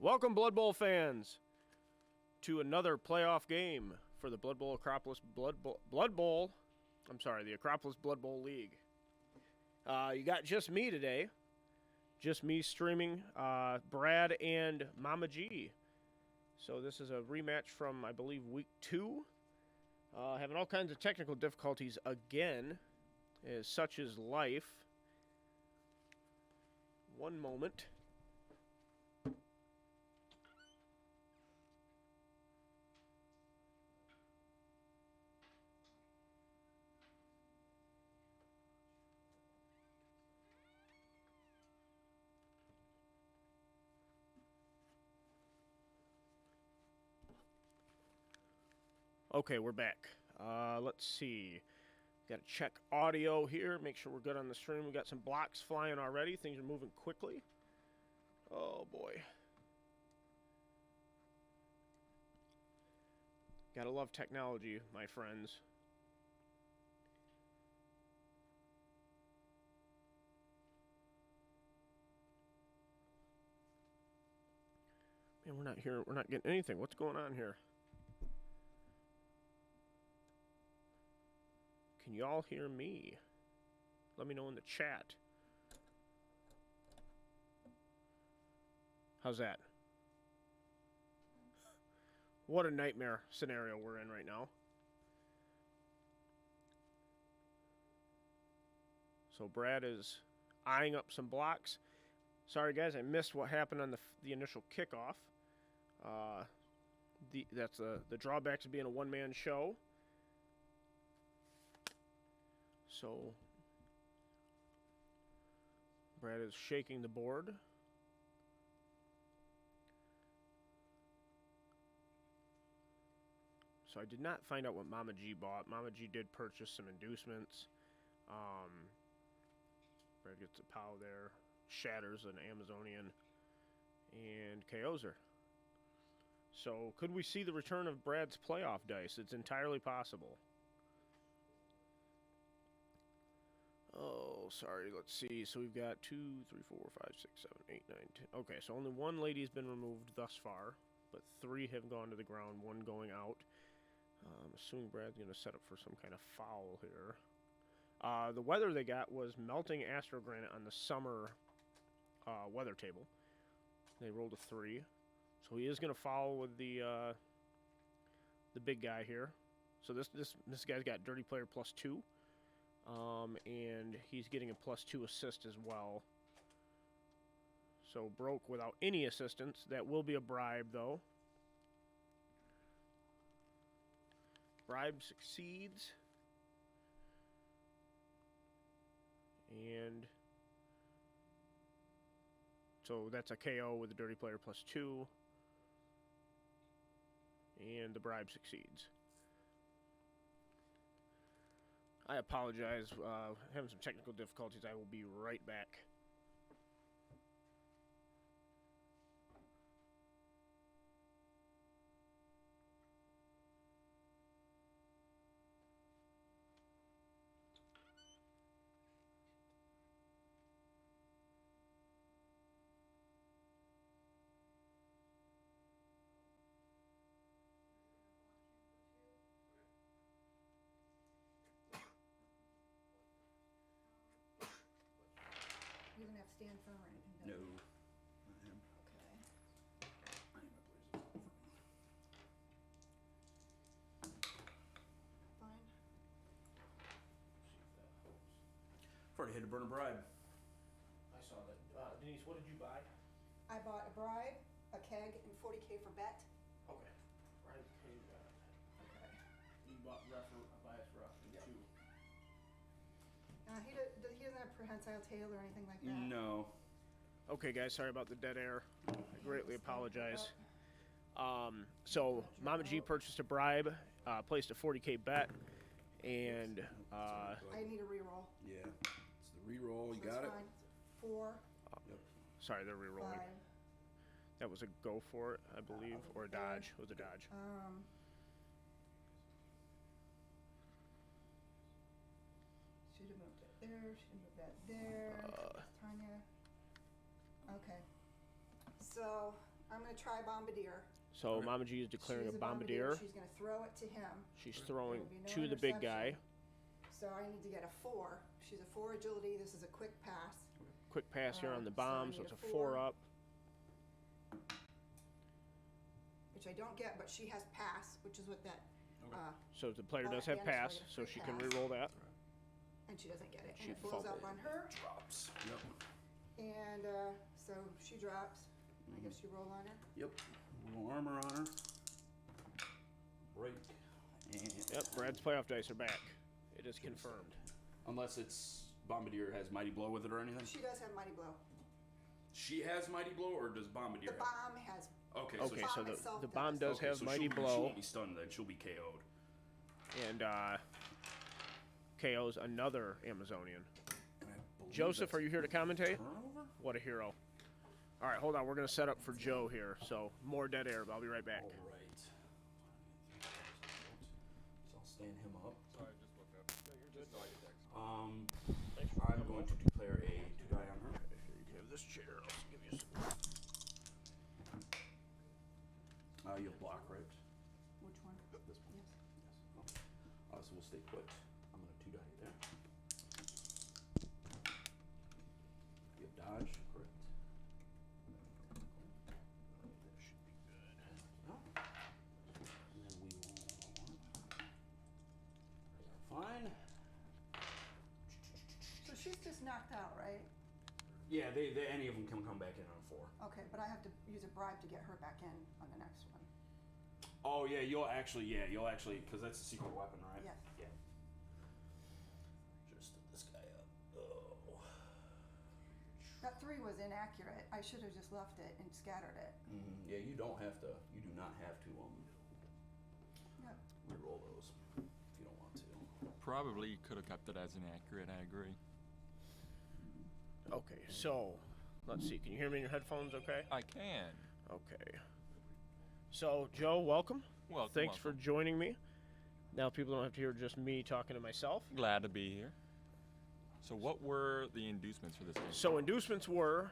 Welcome, Blood Bowl fans, to another playoff game for the Blood Bowl Acropolis Blood Bowl. I'm sorry, the Acropolis Blood Bowl League. You got just me today. Just me streaming Brad and Mama G. So this is a rematch from, I believe, week 2. Having all kinds of technical difficulties again, as such is life. One moment. Okay, we're back. Let's see. Got to check audio here, make sure we're good on the stream. We got some blocks flying already. Things are moving quickly. Oh boy. Gotta love technology, my friends. Man, we're not here. We're not getting anything. What's going on here? Can y'all hear me? Let me know in the chat. How's that? What a nightmare scenario we're in right now. So Brad is eyeing up some blocks. Sorry guys, I missed what happened on the initial kickoff. That's the drawback to being a one-man show. So Brad is shaking the board. So I did not find out what Mama G bought. Mama G did purchase some inducements. Brad gets a POW there. Shatters an Amazonian. And KOs her. So could we see the return of Brad's playoff dice? It's entirely possible. Oh, sorry. Let's see. So we've got 2, 3, 4, 5, 6, 7, 8, 9, 10. Okay, so only one lady's been removed thus far, but 3 have gone to the ground, 1 going out. I'm assuming Brad's going to set up for some kind of foul here. The weather they got was melting astrogranite on the summer weather table. They rolled a 3. So he is going to foul with the big guy here. So this guy's got dirty player +2. And he's getting a +2 assist as well. So broke without any assistance. That will be a bribe, though. Bribe succeeds. And so that's a KO with a dirty player +2. And the bribe succeeds. I apologize, having some technical difficulties. I will be right back. You don't have to stand firm or anything, No, do you? I am. Okay. I need my blazers. Fine. I've already had to burn a bribe. I saw that. Denise, what did you buy? I bought a bribe, a keg, and 40K for bet. Okay. Bribe paid that. Okay. You bought bias rough Yep. too. He doesn't have prehensile tail or anything like that. No. Okay, guys, sorry about the dead air. I greatly apologize. So Mama G purchased a bribe, placed a 40K bet, and I need a reroll. Yeah. It's the reroll. You So got it's it? fine. 4, sorry, they're re-rolling. 5. That was a go for it, I believe, or a dodge. It was a dodge. Should have moved it there. Should have moved that there. Tanya. Okay. So I'm gonna try Bombardier. So Alright. Mama G is declaring She's a Bombardier. She's gonna throw it to him. She's throwing There'll be no to the big guy. interception. So I need to get a 4. She's a 4 agility. This is a quick pass. Quick pass here on the So I bomb, need so it's a a 4 4. up. Which I don't get, but she has pass, which is what that. Okay. So the player does at have the end, pass, so so I get a she free can pass. re-roll that. And she doesn't get it. She And it blows up fumbled. on her. Drops. Yep. And so she drops. I guess you roll on her. Yep. A little armor on her. Break. And Yep, Brad's playoff dice are back. It is confirmed. unless it's Bombardier has Mighty Blow with it or anything. She does have mighty blow. She has Mighty Blow, or does Bombardier The have? bomb has. Okay. Okay, So so bomb itself the bomb does okay, have so Mighty She Blow, won't be stunned then. She'll be KO'd. and KO's another Amazonian. And I believe Joseph, are you here to commentate? turnover? What a hero. All right, hold on. We're going to set up for Joe here. So more dead air, but I'll be right back. All right. So I'll stand him up. Sorry, just looked up. No, you're just saw your text. I'm going to declare a 2 die on her. You can have this chair. I'll give you some. You'll block, right? Which one? This one. Yes. Yes. Oh. So we'll stay put. I'm gonna 2 die there. You have dodge, correct? That should be good. No. And then we will. Fine. So she's just knocked out, right? Yeah, they any of them can come back in on 4. Okay, but I have to use a bribe to get her back in on the next one. Oh yeah, you'll actually, because that's a secret weapon, right? Yeah. Yeah. Just stood this guy up. Oh. That 3 was inaccurate. I should have just left it and scattered it. Yeah, you don't have to. You do not have to Yep. reroll those if you don't want to. Probably could have kept it as inaccurate. I agree. Okay, so let's see. Can you hear me in your headphones okay? I can. Okay. So, Joe, welcome. Welcome. Thanks for joining me. Now people don't have to hear just me talking to myself. Glad to be here. So, what were the inducements for this game? So, inducements were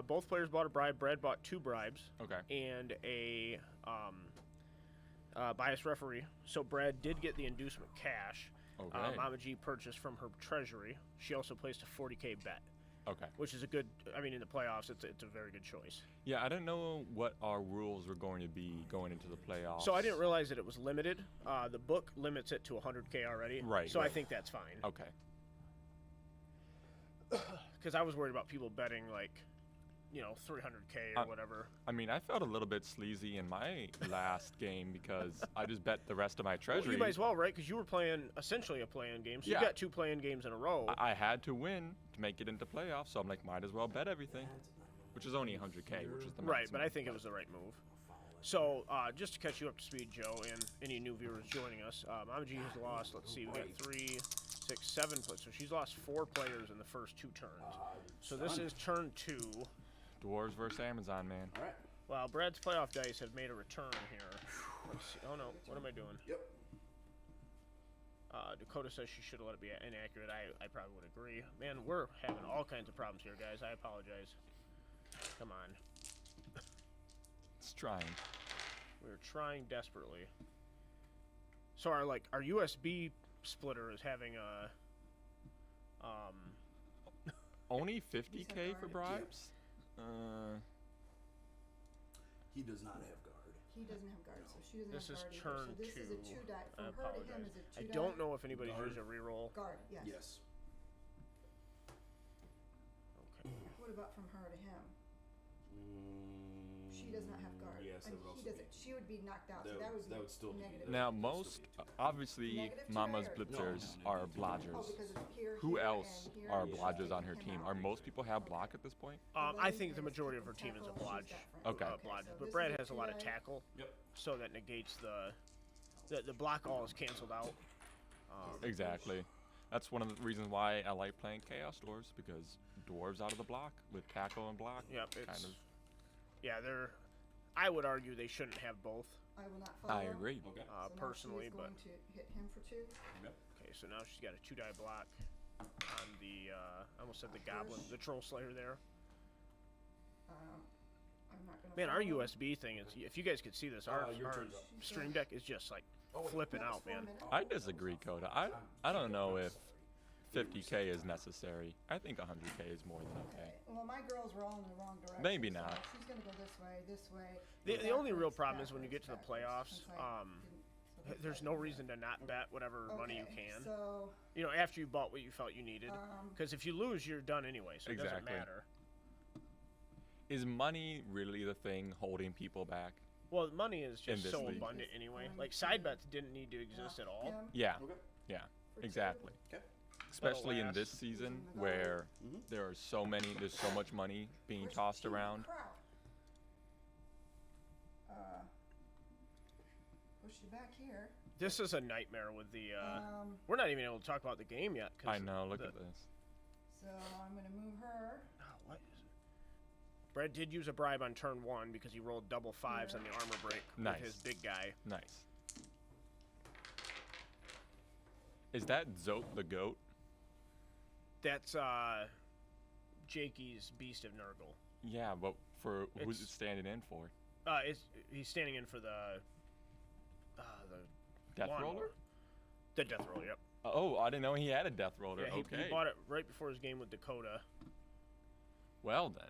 both players bought a bribe. Brad bought 2 bribes Okay. and a biased referee. So, Brad did get the inducement cash. Okay. Mama G purchased from her treasury. She also placed a 40K bet, Okay. which is a good. I mean, in the playoffs, it's a very good choice. Yeah, I didn't know what our rules were going to be going into the playoffs. So I didn't realize that it was limited. The book limits it to 100K already. Right, So I right. think that's fine. Okay. Because I was worried about people betting like, 300K or whatever. I mean, I felt a little bit sleazy in my last game because I just bet the rest of my Well, treasury. you might as well, right? Because you were playing essentially a play-in game. So Yeah. you got 2 play-in games in a row. I had to win to make it into playoffs, so I'm like, might as well bet everything, which is only 100K, which is the Right, maximum. but I think it was the right move. So, just to catch you up to speed, Joe, and any new viewers joining us, Mama G has lost, let's see, we got 3, 6, 7 players. So she's lost 4 players in the first 2 turns. So this is turn 2. Dwarves versus Amazon, man. All right. Well, Brad's playoff dice have made a return here. Let's see. Oh, no. What am I doing? Yep. Dakota says she should have let it be inaccurate. I probably would agree. Man, we're having all kinds of problems here, guys. I apologize. Come on. It's trying. We're trying desperately. So our USB splitter is having a Only 50K for guard? bribes? He does not have guard. He doesn't have guard, so she doesn't This have is guard either. turn So this is a 2. 2 die. I From her to him apologize. is a 2 I die. don't know if anybody's Guard. used a reroll. Guard, yes. Yes. Okay. What about from her to him? She does not have guard. Yes, and that would also he doesn't. She would be knocked out. So That that would still be negative. Now, Still most, be two. obviously, Negative Mama's today or- blitzers No. are Oh, blodgers. because it's here, Who here, else and here, are and she's blodgers on taking her him team? out. Are most people have block at this point? I think the majority of her team is a blodge. Okay. Blodge. so But this Brad is a has a lot of 2 die. tackle, Yep. so that negates the block all is canceled out. Exactly. That's one of the reasons why I like playing Chaos Dwarves, because dwarves out of the block with tackle and block. Yep, it's kind of. yeah. I would argue they shouldn't have both. I will not follow. I agree. Okay. So now Personally, she's but going to hit him for 2. Yep. okay. So now she's got a 2 die block on the. I almost said the Here goblin, she- the troll slayer there. I'm I'm not gonna. Man, our follow. USB thing is, if you guys could see this, our your turn's up. stream deck is just like flipping That was out, 4 man. minutes. I disagree, Coda. I don't know if 50K is necessary. I think 100K is more than okay. Well, my girls were all in the wrong direction. Maybe so not. she's gonna go this way, this way. The only real backwards, problem is when you get to the backwards, playoffs, backwards, since I didn't- so this there's way. no reason to not bet whatever money you Okay, can. So, You know, after you bought what you felt you needed. Because if you lose, you're done anyway, so it doesn't Exactly. matter. Is money really the thing holding people back? Well, money is In just this so league. abundant anyway. Going Like, to- side bets didn't need to exist at all. Kim, Yeah, Okay. yeah, for two. exactly. Okay. Especially in last. this season Using the where Mhm. there are there's so much money being Where's tossed the around. crowd? Push you back here. This is a nightmare with the. Um, We're not even able to talk about the game yet. 'Cause I know, look the- at this. so I'm gonna move her. Oh, what is it? Brad did use a bribe on turn 1 because he rolled double 5s on the armor break Nice. with his big guy. Nice. Is that Zote the goat? That's Jakey's Beast of Nurgle. Yeah, but for who's it It's- standing in for? He's standing in for the Death lawnmower. Roller? The Death Roller, yep. Oh, I didn't know he had a Death Roller. Yeah, he Okay. bought it right before his game with Dakota. Well then.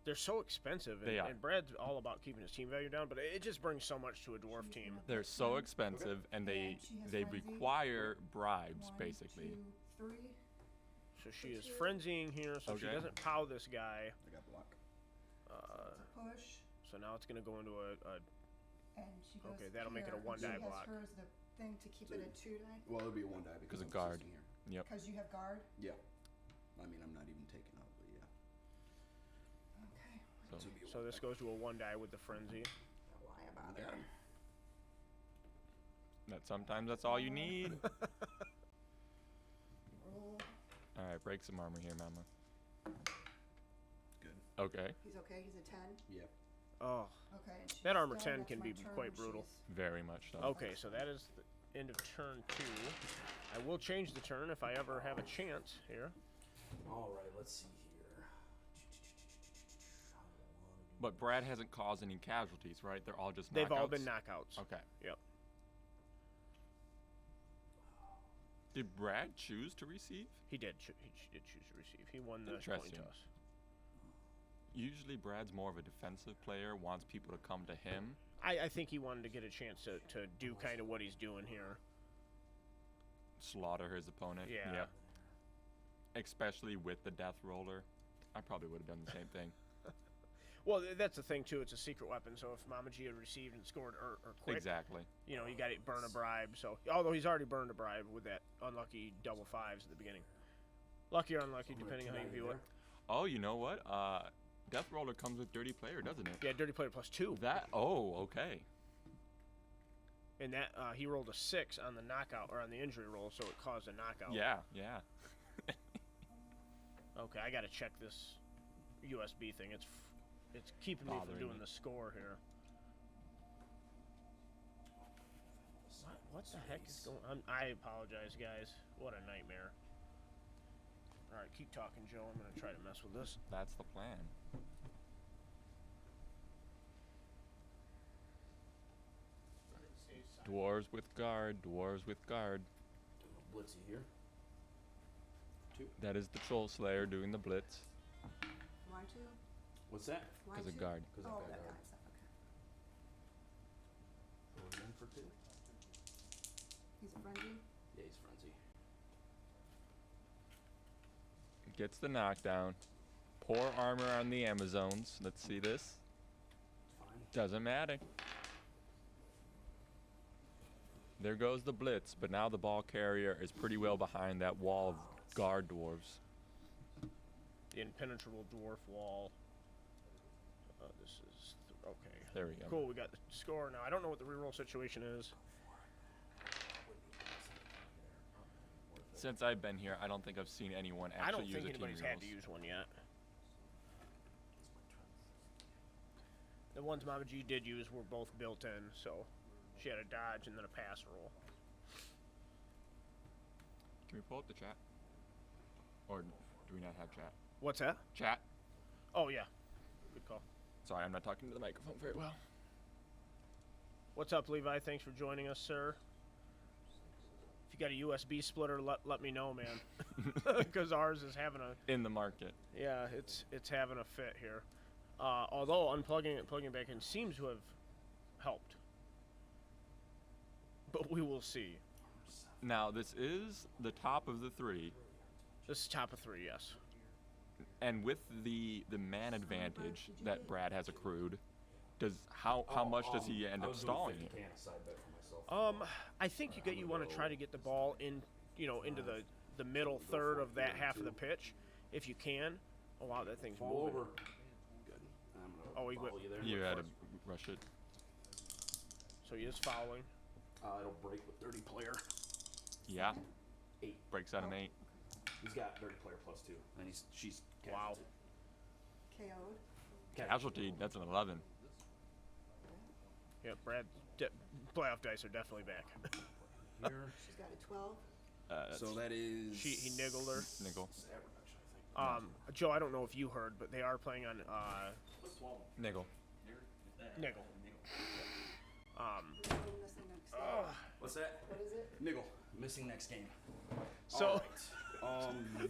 They're so expensive, and, They are. and Brad's all about keeping his team value down, but it just brings so much to a dwarf team. They're so expensive and they And she has they frenzy. require bribes 1, basically. 2, 3. So she is frenzying here, so she Okay. doesn't pow this guy. I got block. Push. So now it's going to go into a And she goes Okay, that'll make it a here, and one die she block. has hers the thing to keep it at 2 die. Well, it'll be a 1 die because of I'm guard. assisting here. Yep. Because you have guard. Yeah. I mean, I'm not even taking out, but yeah. Okay. So This would be a So 1 this die. goes to a 1 die with the frenzy. Why about there? sometimes that's all you need. Roll. All right, break some armor here, Mama. Good. Okay, He's okay. He's a 10. Yeah. Oh, Okay. And she's That armor done, 10 that's can my be turn, quite brutal. she's- very much so. okay, so that is the end of turn 2. I will change the turn if I ever have a chance here. All right, let's see here. But Brad hasn't caused any casualties, right? They're all just They've all knockouts? been knockouts. Okay. Yep. Did Brad choose to receive? He did. He did choose to receive. He won the coin Interesting. toss. Usually Brad's more of a defensive player, wants people to come to him. I think he wanted to get a chance to do kind of what he's doing here. Slaughter his opponent. Yeah. Yep. Especially with the death roller. I probably would have done the same thing. Well, that's the thing too. It's a secret weapon, so if Mama G had received and scored or quick, Exactly. you know, you got to burn a bribe. So although he's already burned a bribe with that unlucky double 5s at the beginning, lucky or unlucky, depending on how you view it. Oh, you know what? Death roller comes with dirty player, doesn't it? Yeah, dirty player +2, That. Oh, okay. and that he rolled a 6 on the knockout or on the injury roll, so it caused a knockout. Yeah. Yeah. Okay, I got to check this USB thing. It's keeping me from Bothering doing me. the score here. What the heck is going on? I apologize, guys. What a nightmare. All right, keep talking, Joe. I'm going to try to mess with this. That's the plan. Dwarves with guard. Dwarves with guard. Blitzy here. That is the Troll Slayer doing the blitz Why 2? What's that? Why because of 2? guard. Because Oh, I've that got guy. guard. Okay. Going in for 2. He's a frenzy. Yeah, he's frenzy. Gets the knockdown. Poor armor on the Amazons. Let's see this. It's fine. Doesn't matter. There goes the blitz, but now the ball carrier is pretty well behind that wall of guard dwarves. The impenetrable dwarf wall. This is okay. There we go. Cool, we got the score now. I don't know what the reroll situation is. Since I've been here, I don't think I've seen anyone I actually don't use think a team anybody's had rerolls. to use one yet. The ones Mama G did use were both built in, so she had a dodge and then a pass roll. Can we pull up the chat? Or do we not have chat? What's that? Chat? Oh yeah. Good call. Sorry, I'm not talking to the microphone very well. What's up, Levi? Thanks for joining us, sir. If you got a USB splitter, let me know, man. Because ours is having a In the market. yeah, it's having a fit here. Although unplugging it and plugging it back in seems to have helped, but we will see. Now, this is the top of the 3, This is top of 3, yes. and with the man advantage that Brad has accrued, how much does he end up stalling here? I think you want to try to get the ball in, into the middle third of that half of the pitch, if you can. Oh wow, that thing's Fall moving. over. Good. I'm gonna Oh, he follow went- you there. You had to rush it. So he is fouling. It'll break with dirty player. Yeah. 8. Breaks out an 8. He's got dirty player +2, and she's Wow. casualty. KO'd. Casualty, that's an 11. Yeah, Brad. Playoff dice are definitely back. Here. She's got a 12. That's So that is. He niggled her. Niggle. I think. Joe, I don't know if you heard, but they are playing on Niggle. niggle. Missing next game. What's that? What is it? Niggle. Missing next game. So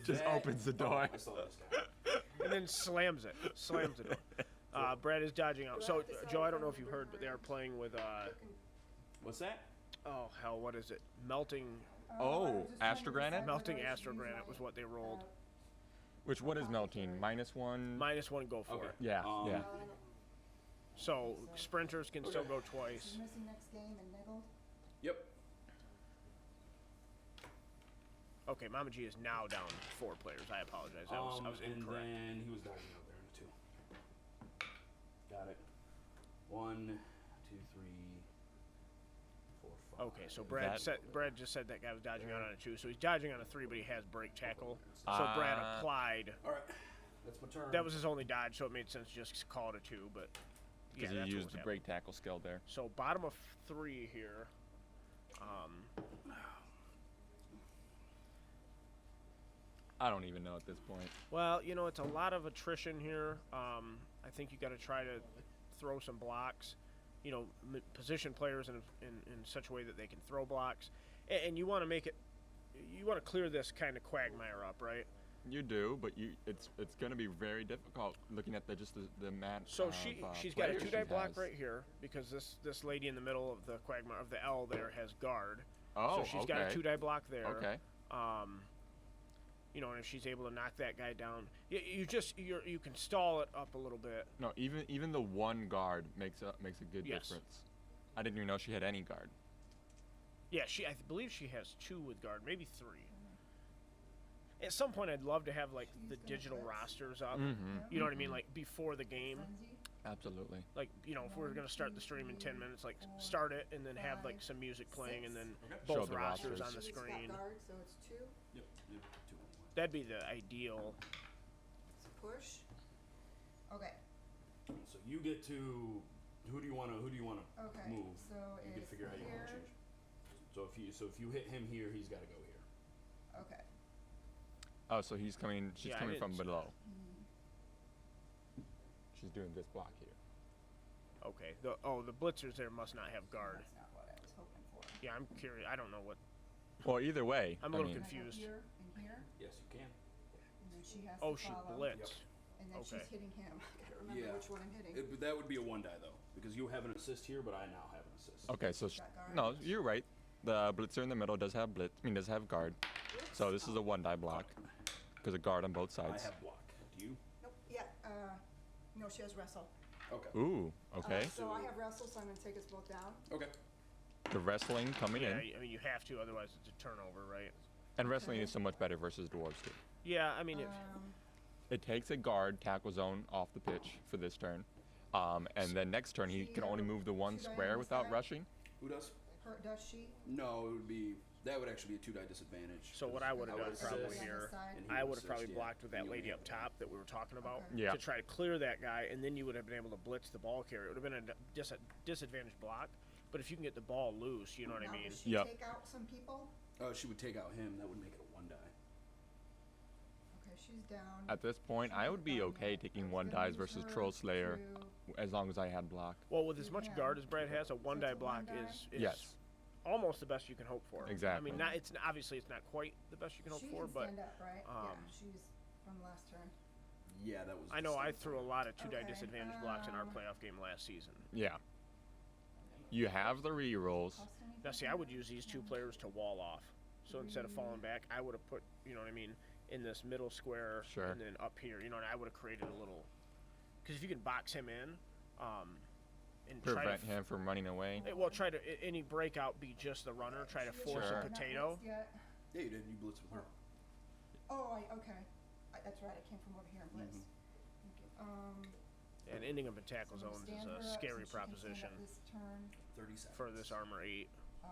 Just that- opens the door. I saw this guy. and then slams it. Slams the door. Brad is dodging out. So Joe, I don't know if you heard, but they are playing with What's that? oh hell, what is it? Melting Oh, Astrogranite? melting astrogranite was what they rolled. Which, what is melting? -1? -1, go for Okay. it. Yeah, yeah. So sprinters can still go twice. She's missing next game and niggled. Yep. Okay, Mama G is now down 4 players. I apologize. I was and incorrect. then he was dodging out there in the 2. Got it. 1, 2, 3, 4, 5. Okay, so Brad just said that guy was dodging out on a 2, so he's dodging on a 3, but he has break tackle. So Brad applied. All right. That's my turn. That was his only dodge, so it made sense to just call it a 2. But yeah, Because that's he what used was the happening. break tackle skill there. So bottom of 3 here. I don't even know at this point. Well, it's a lot of attrition here. I think you got to try to throw some blocks. Position players in such a way that they can throw blocks, and you want to make it. You want to clear this kind of quagmire up, right? You do, but it's going to be very difficult looking at the mat. So she's got a players 2-die she block has. right here because this lady in the middle of the quagmire of the L there has guard. Oh, so she's got a 2-die block there. Okay. And if she's able to knock that guy down, you can stall it up a little bit. No, even the 1 guard makes a good Yes. difference. I didn't even know she had any guard. Yeah, I believe she has 2 with guard, maybe 3. At some point, I'd love to have like the digital rosters up. Mm-hmm. You know what I mean? Like before the game. Frenzy. Absolutely. Like, if we were going to start the stream in 10 minutes, like start it and then have like some music playing and then Show both the rosters rosters. on the She's screen. got guard, so it's 2. Yep. 2 anyway. That'd be the ideal. It's a push. Okay. So you get to. Who do you want to Okay. move? So You can it's figure out how you want to here. change. So if you hit him here, he's got to go here. Okay. Oh, so she's coming Yeah, I from didn't see below. She's doing this block here. Okay. The blitzers there must not have guard. That's not what I was hoping for. Yeah, I'm curious. I don't know what. Well, either way, I'm a I little mean, Can I go confused. here and here, Yes, you can. and then she has Oh, to she follow. blitzed. And then Okay. she's hitting him. I gotta remember Yeah. which one I'm hitting. But that would be a 1 die though, because you have an assist here, but I now have an assist. okay, so Got guard. no, you're right. The blitzer in the middle does have does have guard. So this is a 1-die block because of guard on both I sides. have block. Do you? Nope. Yeah. No, she has wrestle. Okay. Ooh, okay. So I have wrestle, so I'm gonna take us both down. Okay. The wrestling coming Yeah, in, I mean you have to, otherwise it's a turnover, right? and wrestling is so much better versus dwarves too. Yeah, I mean It takes a guard tackle zone off the pitch for this turn, and then next turn he can only move the 1 square without rushing. Who does? Does she? No, it would be. That would actually be a 2-die disadvantage. So what I would have I done would probably assist. here, And he I would would have probably assist, yeah. blocked with that And you lady would up top that we were talking about Okay. Yeah. to try to clear that guy, and then you would have been able to blitz the ball carrier. It would have been a disadvantaged block, but if you can get the ball loose, you know what I Now, mean? does she Yep. take out some people? She would take out him. That would make it a 1 die. Okay, she's down. At this point, She's I would be down okay there. taking I was one gonna dice use versus her Troll Slayer, to- as long as I had block. Well, with as You much can. guard as Brad has, a one die it's a block one die? is Yes. almost the best you can hope for. I Exactly. mean, not, obviously it's not quite the best you can hope She for, can but stand up, right? Yeah, um, she's from last turn. Yeah, that was. I know I threw a lot of 2 die Okay, disadvantage blocks in our playoff game last season. Yeah. You have the rerolls. Cost anything Now, see, I for would that? use these 2 No. players to wall off. So instead of falling back, I would have put, you know what I mean, in this middle square, Sure. and then up here, you know, and I would have created a little. Because if you can box him in, and Prevent try to him from running away. well, try to any breakout be just the runner. Try to She force hasn't a gotten that potato. blitzed yet. Yeah, you did. You blitzed with her. Oh, okay. That's right. I came from over here and blitzed. Mm-hmm. Okay, And ending up in tackle so I'm zones gonna is stand a her up scary so she can stand up proposition this turn. 30 seconds. for this armor 8. Um,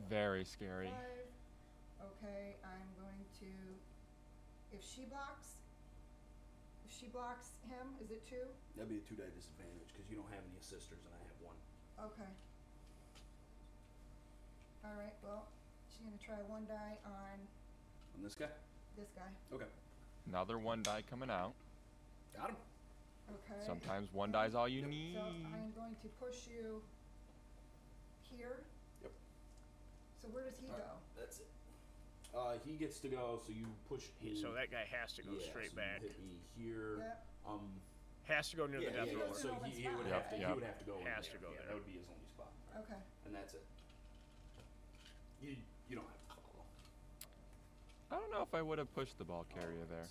Very scary. 5. Okay, I'm going to. If she blocks him, is it 2? That'd be a 2 die disadvantage because you don't have any assisters and I have 1. Okay. All right. Well, she's gonna try 1 die on On this guy. this guy. Okay. Another one die coming out. Got him. Okay. Sometimes one die is all you Yep. need. So I'm going to push you here. Yep. So where does he All right, go? That's it. He gets to go, so you push me. So that guy has to go yeah, straight so back. You hit me here. Yep. Has to go near Yeah, the death yeah, roller. He So goes in he all would the have to. spots. He Yep. would have to go. in Has there. to go Yeah, there. That would be his only spot. Right? Okay. And that's it. You don't have to follow. I don't know if I would have pushed the ball carrier there.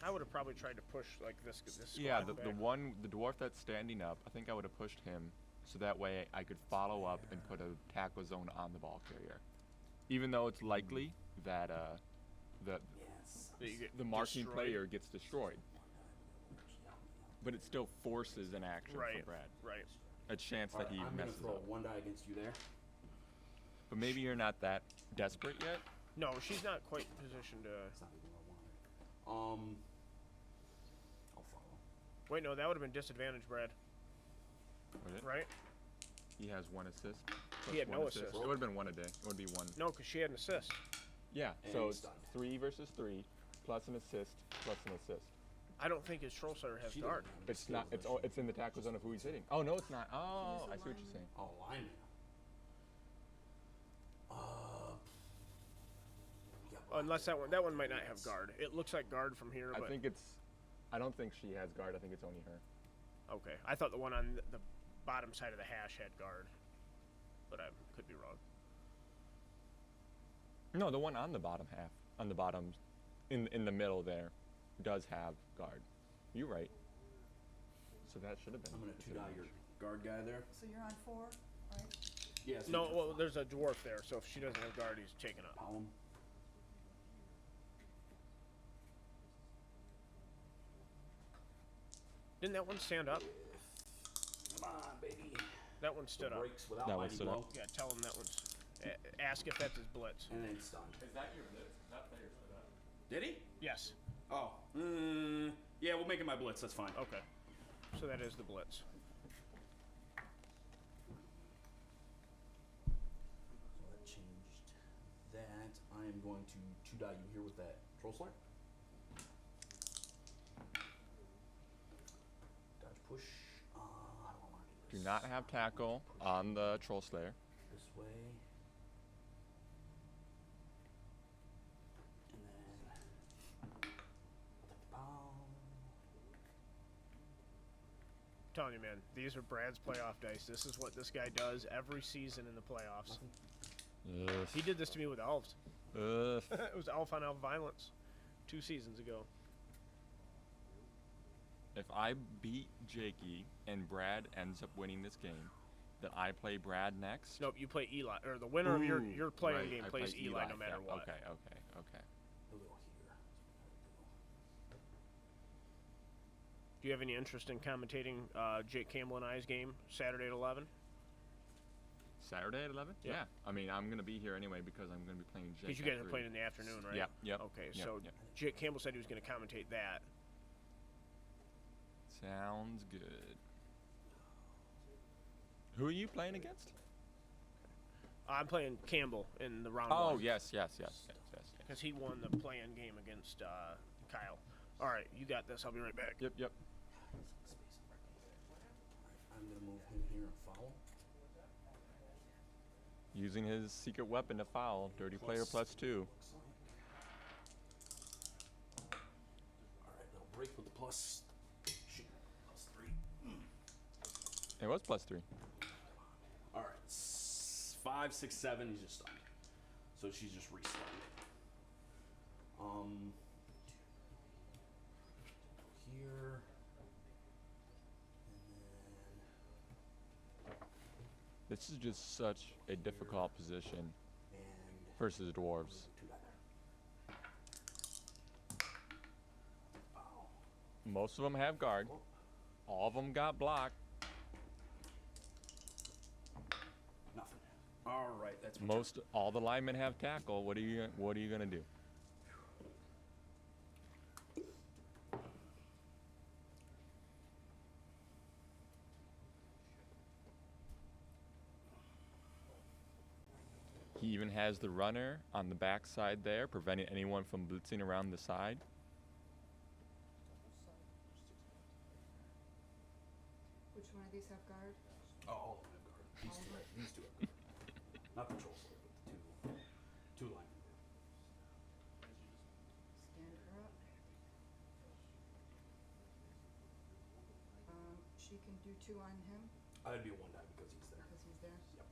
I would have probably tried to push like this. Yeah, squad the back. the dwarf that's standing up, I think I would have pushed him so that way I could follow up and put a tackle zone on the ball carrier. Even though it's likely that the Yes. that you get the marking destroyed. player gets destroyed, but it still forces an action Right. from Brad. Right. A chance that he I'm gonna messes throw up. 1 die against you there. But maybe you're not that desperate yet. No, she's not quite positioned to. It's not even what I wanted. I'll follow. Wait, no, that would have been disadvantage, Brad. Would it? Right? He has 1 assist. He had plus no 1 assist. It would have been 1 a day. It would be 1. No, because she had an assist. Yeah. And So he's it's stunned. 3 versus 3, plus an assist, plus an assist. I don't think his troll slayer has She guard. doesn't have any It's not. skills, It's does she? it's in the tackle zone of who he's hitting. Oh no, it's not. Oh, She's a I see what you're lineman. saying. Oh, lineman. Yeah, Unless that one might not have guard. It looks like guard from here, I but think it's. I don't think she has guard. I think it's only her. okay. I thought the one on the bottom side of the hash had guard, but I could be wrong. No, the one on the bottom half, on the bottom, in the middle there, does have guard. You're right. So that should have been. I'm gonna a 2 die your disadvantage. guard guy there. So you're on 4, right? Yeah. so No, you well, there's a dwarf there, so if she doesn't have guard, he's taken up. Pound him. Didn't that one stand up? Come on, baby. That one stood up. Breaks without That one mighty stood up. blow. Yeah, tell him that one's. Ask if that's his blitz. And then stunned. Is that your blitz? That player stood up. Did he? Yes. Oh. Yeah, we'll make it my blitz. That's fine. Okay. So that is the blitz. So that changed that. I am going to 2 die you here with that troll slayer. Dodge push. How do I want to do Do this? not have tackle on the troll slayer. This way. And then I'll take the pound. I'm telling you, man, these are Brad's playoff dice. This is what this guy does every season in the playoffs. Ugh. He did this to me with elves. Ugh. It was elf on elf violence 2 seasons ago. If I beat Jakey and Brad ends up winning this game, then I play Brad next. Nope, you play Eli, or the winner of your Ooh, playing right, game I plays play Eli no matter yeah, what. Okay. He'll go here. Do you have any interest in commentating Jake Campbell and I's game Saturday at 11? Saturday at 11? Yep. Yeah. I mean, I'm gonna be here anyway because I'm gonna be playing Jake. Because you guys are playing in the afternoon, right? Yeah. Yep. Okay, Yep, so yep. Jake Campbell said he was going to commentate that. Sounds good. Who are you playing against? I'm playing Campbell in the round Oh, one. yes. Because he won the play-in game against Kyle. All right, you got this. I'll be right back. Yep. I'm gonna move him here and foul. Using his secret weapon to foul. Dirty player +2. Looks like. All right, now break with the plus. Shoot, +3. It was +3. All right, 5, 6, 7. He's just stunned. So she's just re-stunned. Here. And This is just such a difficult position then. versus dwarves. 2 die there. Foul. Most of them have guard. All of them got block. Nothing. All right, that's my All the linemen have tackle. What are you gonna do? He even has the runner on the backside there, preventing anyone from blitzing around the side. Which one of these have guard? Oh, all of them have guard. These two have guard. Not patrol slave, but the two linemen do. Stand her up. She can do 2 on him I'd be a 1 die because he's there. because he's there. Yep.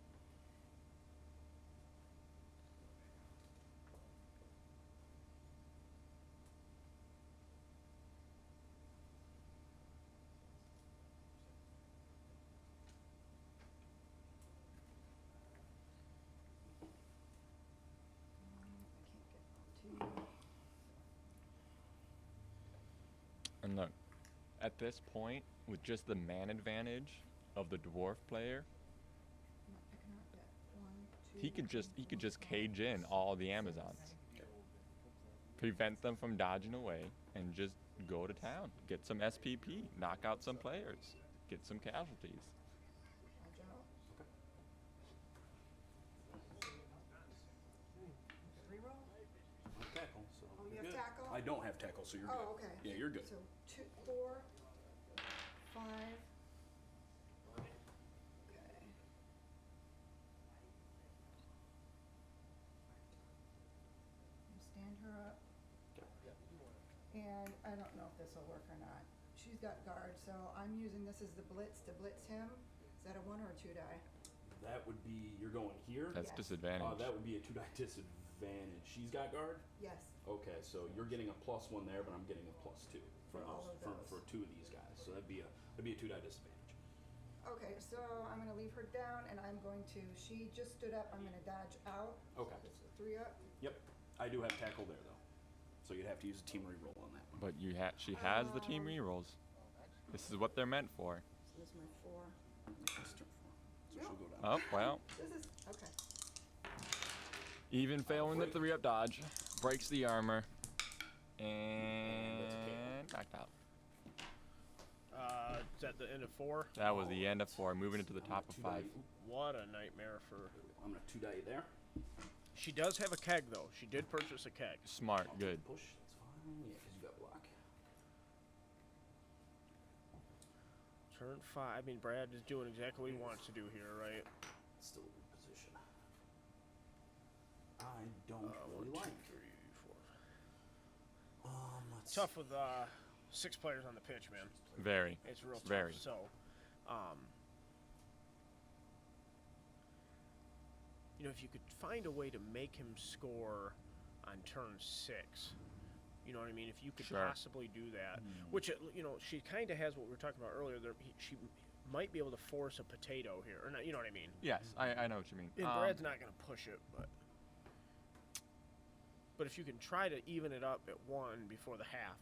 I can't get to you. And look, at this point, with just the man advantage of the dwarf player, I'm not picking up that 1, 2. he could 3, 4, just 5, cage in all the 6, Amazons, prevent them from dodging away, and just go to town, get some SPP, knock out some players, get some casualties. Watch out. Reroll? I have tackle, so Oh, you you're have good. tackle? I don't have tackle, so you're good. Oh, okay. Yeah, you're good. So 2, 4, 5. Okay. Stand her up. And I don't know if this will work or not. She's got guard, so I'm using this as the blitz to blitz him. Is that a 1 or a 2 die? That would be, you're going here? That's Yes. disadvantage. That would be a 2 die disadvantage. She's got guard? Yes. Okay, so you're getting a +1 there, but I'm getting a +2 For all of those. for 2 of these guys. So that'd be a 2 die disadvantage. Okay, so I'm gonna leave her down and I'm going to, she just stood up, I'm gonna dodge out. Okay. So 3 up. Yep. I do have tackle there though. So you'd have to use a team reroll on that one. But she has the team rerolls. This is what they're meant for. So this is my 4. It's turn 4. So No. she'll go down. Oh, well. This is, okay. Even failing the 3-up dodge, breaks the armor, and knocked out. Is that the end of 4? That was the end of 4, moving into the top of 5. What a nightmare for... I'm gonna 2 die there. She does have a keg, though. She did purchase a keg. Smart, good. Push, that's fine. Yeah, because you got block. Turn 5. I mean, Brad is doing exactly what he wants to do here, right? Still a good position. I don't 1, really 2, like. 3, 4. Let's Tough with 6 players on the pitch, man. Very. It's real tough. Very. So, you know, if you could find a way to make him score on turn 6, you know what I mean? If you could Sure. possibly do that, which, you know, she kind of has what we were talking about earlier. She might be able to force a potato here, or not, you know what I mean? Yes, I know what you mean. And Brad's not going to push it, but if you can try to even it up at 1 before the half,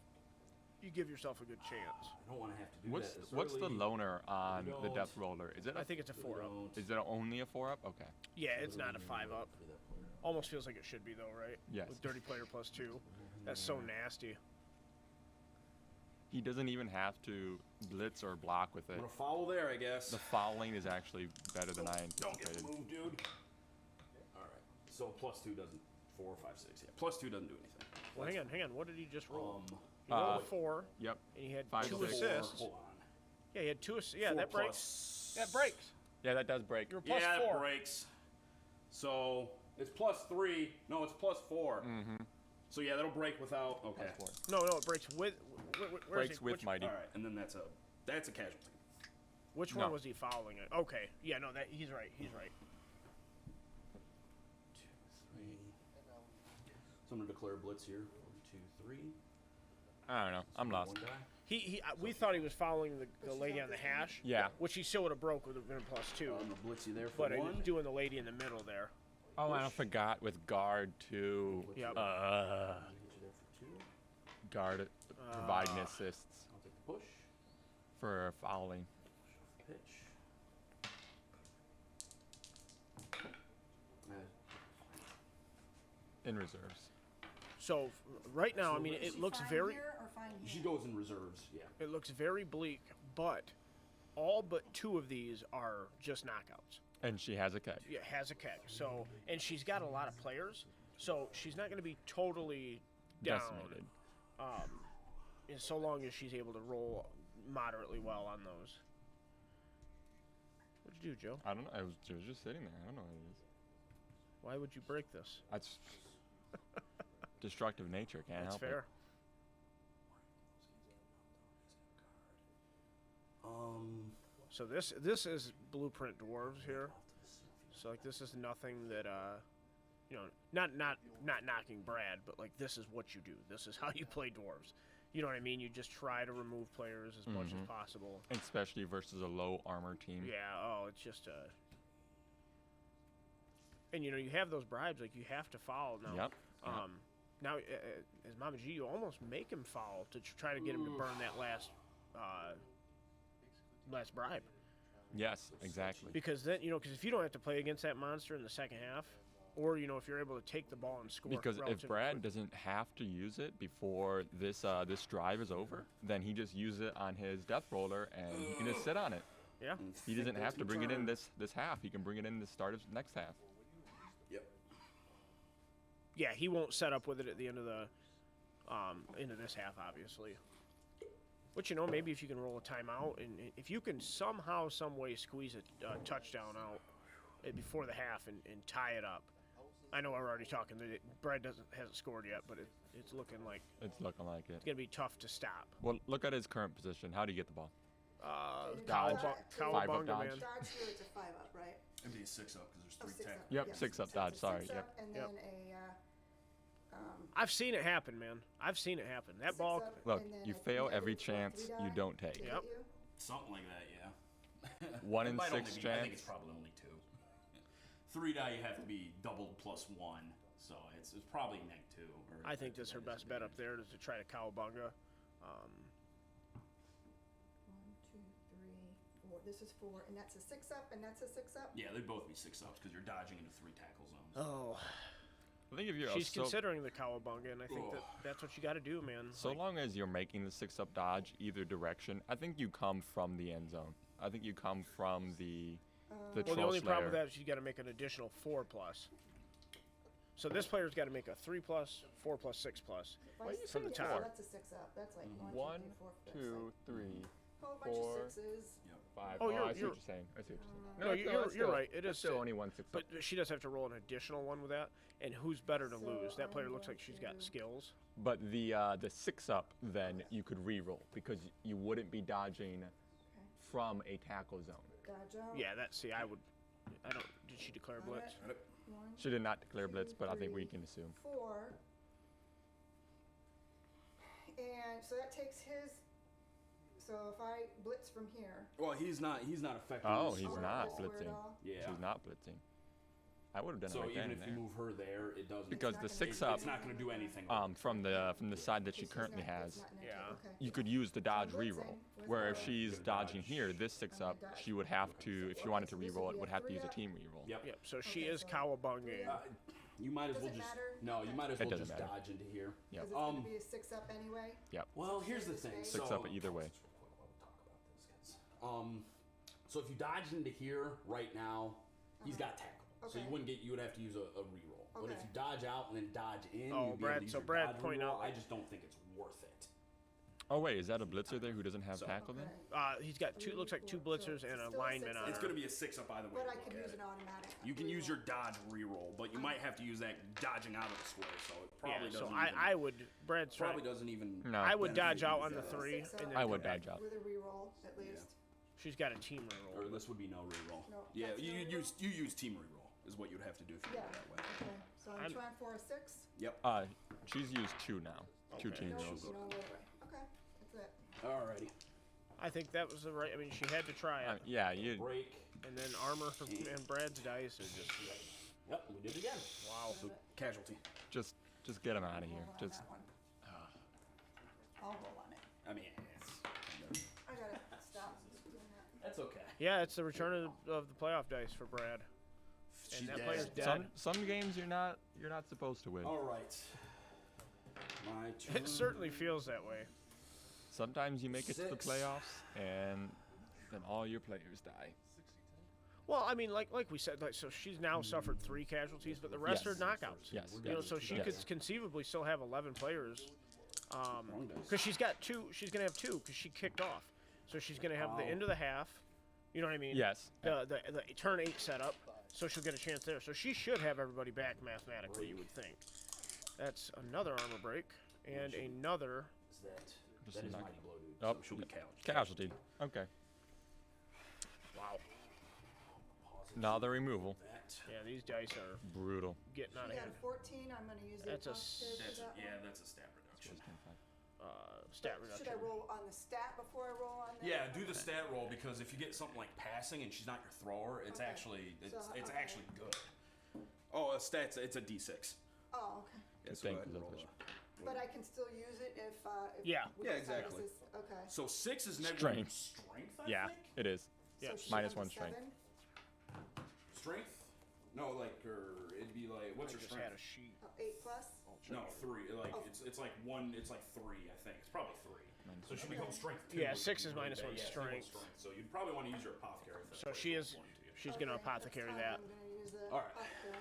you give yourself a good chance. I don't want to have to do What's that. what's the loner on We the don't. death roller? Is it I think it's a 4 up. is it only a 4-up? Okay. Yeah, it's not a 5 up. Almost feels like it should be though, right? Yes. With dirty player +2. That's so nasty. He doesn't even have to blitz or block with I'm it. gonna foul there, I guess. The fouling is actually better than I Don't get anticipated. moved, dude. So +2 doesn't. 4, 5, 6. Yeah, +2 doesn't do anything. Well, hang on. What did he just roll? He Uh, rolled a 4, Yep. and he had 5, 2 6. assists. Hold on. Yeah, he had 2 assists. Yeah, 4 that breaks. plus- That breaks. Yeah, that does break. You're plus yeah, 4. it breaks. So it's +3. No, it's +4. Mm-hmm. So yeah, that'll break without. Okay. No, it breaks with. Where's Breaks he, with which, Mighty. All right, and then that's a casualty. Which No. one was he fouling it? Okay. Yeah, no, he's right. He's right. 2, 3. So I'm gonna declare blitz here. 1, 2, 3. I don't know. I'm lost. One die. We thought he was fouling the lady on the hash. Yeah. Which he still would have broke with have been a +2. I'm gonna blitz you there for But he 1. was doing the lady in the middle there. Oh, I forgot with guard too. Yep. I'll hit you there for 2. Guard providing assists I'll take the push. for fouling. Pitch. In reserves. So right now, I mean, Is it she looks fine very here or fine She here? goes in reserves. Yeah. it looks very bleak, but all but 2 of these are just knockouts. And she has a keg. Yeah, has a keg. So, and she's got a lot of players, so she's not going to be totally down. Decimated. And so long as she's able to roll moderately well on those. What'd you do, Joe? I don't know. It was just sitting there. I don't know what it is. Why would you break this? That's destructive nature. Can't That's help fair. So this is blueprint dwarves here. So like this is nothing that you know, not knocking Brad, but like this is what you do. This is how you play dwarves. You know what I mean? You just try to remove players as much as possible. it. Especially versus a low armor team. Yeah. Oh, it's just and you know you have those bribes. Like you have to foul now. Yep. Now as Mama G, you almost make him foul to try to get him to burn that last bribe. Yes, exactly. Because then, you know, because if you don't have to play against that monster in the second half, or, you know, if you're able to take the ball and score. Because if relatively Brad quick- doesn't have to use it before this this drive is over, then he just uses it on his death roller and he can just sit on it. Yeah. He doesn't have to bring it in this half. He can bring it in the start of next half. Yep. Yeah, he won't set up with it at the end of the into this half, obviously. But, you know, maybe if you can roll a timeout, and if you can somehow, some way squeeze a touchdown out before the half and tie it up. I know we're already talking. Brad hasn't scored yet, but it's looking like It's looking like it. it's going to be tough to stop. Well, look at his current position. How do you get the ball? Dodge. Cowabunga, dodge. man. Dodge here, it's a 5-up, right? It'd be a 6-up because Oh, there's 3 6-up, tackles. Yep, yes. 6-up So dodge, it's a sorry, 6-up, yep. And Yep. then I've seen it happen, man. I've seen it happen. That ball. 6-up, Look, and then you I think fail I every did, what, chance 3 you die don't take. to Yep. hit you? Something like that, yeah. 1 in It might 6 only be- I think it's chance. probably only 2. 3 die, you have to be doubled plus 1, so it's probably -2. Or I think this is her best bet up there is to try to cowabunga. 1, 2, 3, 4. This is 4, and that's a 6-up, and that's a 6-up. Yeah, they'd both be 6-ups because you're dodging into 3 tackle zones. Oh, I think if you're she's so, considering the cowabunga, and I think that's what you got to do, man. so Like, long as you're making the 6-up dodge either direction, I think you come from the end zone. I think you come from the well, the troll only problem with slayer. that is you got to make an additional 4+. So this player's got to make a 3+, 4+, 6+. Why are you from saying the top? top? That's a 6-up. That's like 1, 2, 3, 4. That's 1, 2, 3, like a whole bunch 4. of 6s. 5. Oh, I see you're- what you're saying. I see what you're saying. No, it's you're still- right. It it's is still only 1 6-up. But she does have to roll an additional one with that. And who's better to So lose? That player I'm looks going like she's got to- skills. But the 6-up, then you could re-roll because you wouldn't be dodging from a tackle zone. Dodge out. Yeah, I don't. Did she declare Got blitz? it. 1, She did not declare blitz, but I think we 3, can assume. 4. And so that takes his. So if I blitz from here. Well, he's not affecting. Oh, this he's square not at all. Square at blitzing. all? Yeah. She's not blitzing. I would have done So it right even then if and you there. move her there, it doesn't. Because the It's not gonna 6-up, It's not going to do anything. from the side that she She's currently not- has, it's not Yeah. negative, okay. you could use the dodge blitzing reroll. with Where if her. she's Good dodging dodge. here, this 6-up, dodge. she would have to, if she wanted to So this would reroll be it, a would have to use a 3-up? team reroll. Yep. Yep. So she Okay, is so cowabunga. 3-up. You might as Does well it just matter? no. You might as It well doesn't just matter. dodge into here. Yep. Because it's going to be a 6-up anyway. Well, here's the thing. 6-up either way. So if you dodge into here right now, he's got tackle. So you Okay. wouldn't get. You would have to use a reroll. But if Okay. you dodge out and then dodge in, Oh, you'd be able Brad- to use so your Brad dodge pointing reroll. out- I just don't think it's worth it. Oh wait, is that a blitzer there who doesn't have So- tackle then? Okay. He's got two. Looks like two 3, 4, blitzers so and a still a lineman 6 on. It's her. going to be a 6 up either way. But you I look could at use it. an automatic. You can use reroll. your dodge reroll, but you might have to use that dodging out of the square. So it probably Yeah, so doesn't. I would. Brad's right. probably doesn't even. No. I would benefit dodge you out to on the use that. 3, 6 and up. then I come would back. dodge out. With a reroll, at Yeah. least. She's got a team reroll. Or this would be no reroll. No, Yeah, that's you no use team reroll is what you'd have to do if you Yeah. did it that way. Okay, so I'm I'm- trying for a 6. Yep. She's used 2 now. 2 Okay. team No, rolls. no way. Okay, that's it. Alrighty. I think that was the right. I mean, she had to try it, Yeah, you. Break. and then armor and Brad's dice are just Yep, we did it again. wow. So casualty. Just get him out of here. Roll on Just. that one. I'll roll on it. I mean, it's, I gotta stop doing that. that's okay. Yeah, it's the return of the playoff dice for Brad. She's that dead. player's dead. Some games you're not supposed to win. All right. My turn. It certainly feels that way. Sometimes you make it to the 6. playoffs and then all your players die. Well, I mean, like we said, like so she's now suffered 3 casualties, but the rest Yes. are knockouts. Yes. You know, so she Yes. could conceivably still have 11 players, Wrong dice. because she's got 2. She's gonna have 2 because she kicked off, so she's gonna have the Oh. end of the half. You know what I mean? Yes. The turn 8 setup, so she'll get a chance there. So she should have everybody back mathematically. You would think. That's another armor break and another. Is that? Just That is knock- mighty blow, dude. Oh, So she'll be casualty. Casualty. Okay. Wow. Pause it. Now the removal. That. Yeah, these dice are Brutal. getting out She of had hand. a 14, I'm gonna use the That's a positive for That's that one. that's a stat reduction. Stat Should reduction. I roll on the stat before I roll on the? Yeah, do the stat roll because if you get something like passing and she's not your thrower, it's Okay. actually it's So, it's okay. actually good. Oh, a stats. It's a D6. Oh, okay. Yeah, Thank go ahead you, and roll Lopez. a- But I can still use it if Yeah. we Yeah, decide exactly. this is- Okay. So 6 is negative Strength. strength. I Yeah, think? it is. Yeah. So she Minus has a 1 strength. 7? Strength? No, like it'd be like what's I your just had a strength? sheet. 8 plus? No, 3. Like Oh. it's like 1. It's like 3. I think it's probably 3. So she becomes strength 2. Yeah, which 6 would is be really minus bad. 1 Yeah, she wants strength. So you'd probably want to use your apothecary. If that's So what she you is. want to. She's gonna Okay, that's apothecary fine, that. I'm gonna use the All right. apothecary.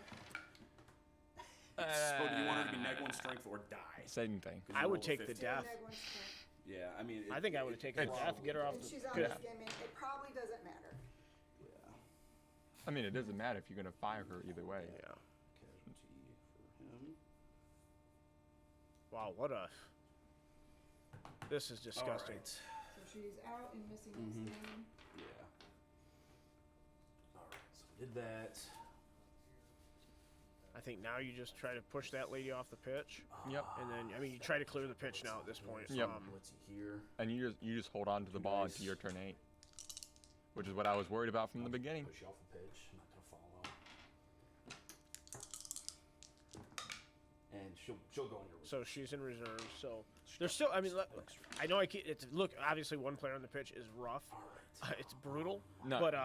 So do you want her to be neg 1 strength or die? Same thing. 'Cause I you would rolled a take the 15. death. Neg 1 strength. Yeah, I mean. I think I would have taken the death to get her off And the she's on pitch. this game, it probably doesn't matter. Yeah. I mean, it doesn't matter if you're gonna fire her either way. Yeah. Casualty for him. Wow, what a. This is disgusting. Alright. So she's out and missing Mhm. this game. Yeah. Alright, so we did that. I think now you just try to push that lady off the pitch, Yep. and then I mean you try to clear the pitch now at this point. Yep. Let's see here. And you just hold on to the ball until your turn 8, which is what I was worried about from the beginning. Push you off the pitch. I'm not gonna follow. And she'll go in your. So she's in reserve. So there's still. I mean, I know I can't. Look. Obviously, one player on the pitch is rough. Alright. It's brutal. No, But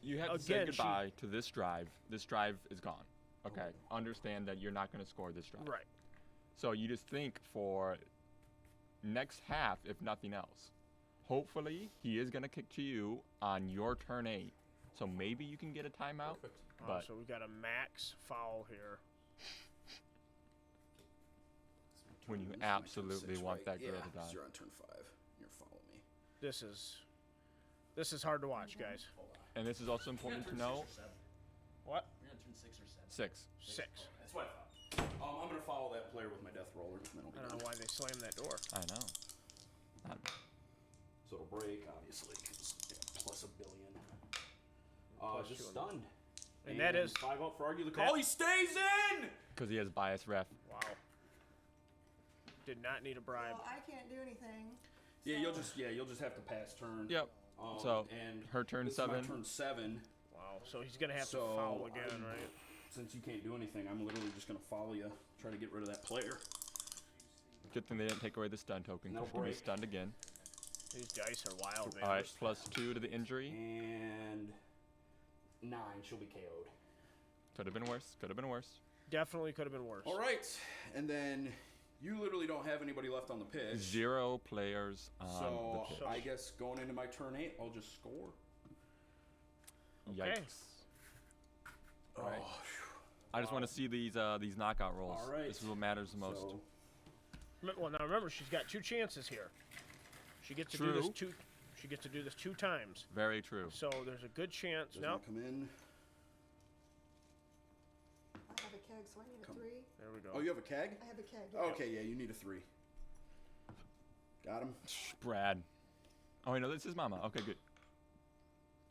you have to say again, goodbye to this drive. This drive is gone. Okay, understand that you're not going to score this drive. right. So you just think for next half, if nothing else. Hopefully, he is going to kick to you on your turn 8. So maybe you can get a timeout. Perfect. But So we've got a max foul here. when you This is my turn absolutely 6, want right? that girl Yeah, to 'cause die. You're on turn 5. You're following me. This is hard to watch, guys. Hold on. And this is also important to know. What? You're gonna turn 6 or 7. 6. 6. That's what I thought. I'm gonna follow that player with my death roller. And then I'll be I don't done. know why they slammed that door. I know. So it'll break, obviously. 'Cause, yeah, plus a billion. Plus Just 2 on stunned. And that is- 5 out for argue the call. He stays in. Because he has bias ref. Wow. Did not need a bribe. Well, I can't do anything. Yeah, so- you'll just have to pass turn. Yep. So, and her turn this is my 7. turn 7. Wow. So he's gonna have So, to foul again, I'm- right? Since you can't do anything, I'm literally just gonna follow you. Try to get rid of that player. Good thing they didn't take away the stun token. No She's going to be break. stunned again. These dice are wild, man. All right, plus 2 to the injury. And 9, she'll be KO'd. Could have been worse. Could have been worse. Definitely could have been worse. All right, and then you literally don't have anybody left on the pitch. 0 players on So the pitch. I guess going into my turn 8, I'll just score. Okay. Yikes. Oh I just want to see these knockout rolls. All right. This is what matters the most. So, Well, now remember, she's got 2 chances here. She gets to do this True. 2. She gets to do this 2 times. Very true. So there's a good chance. does No, not come in. I have a keg, so I need a Come. 3. there we go. Oh, you have a keg? I have a keg. Okay, yeah, you need a 3. Got him. Brad. Oh, wait, no, this is Mama. Okay, good.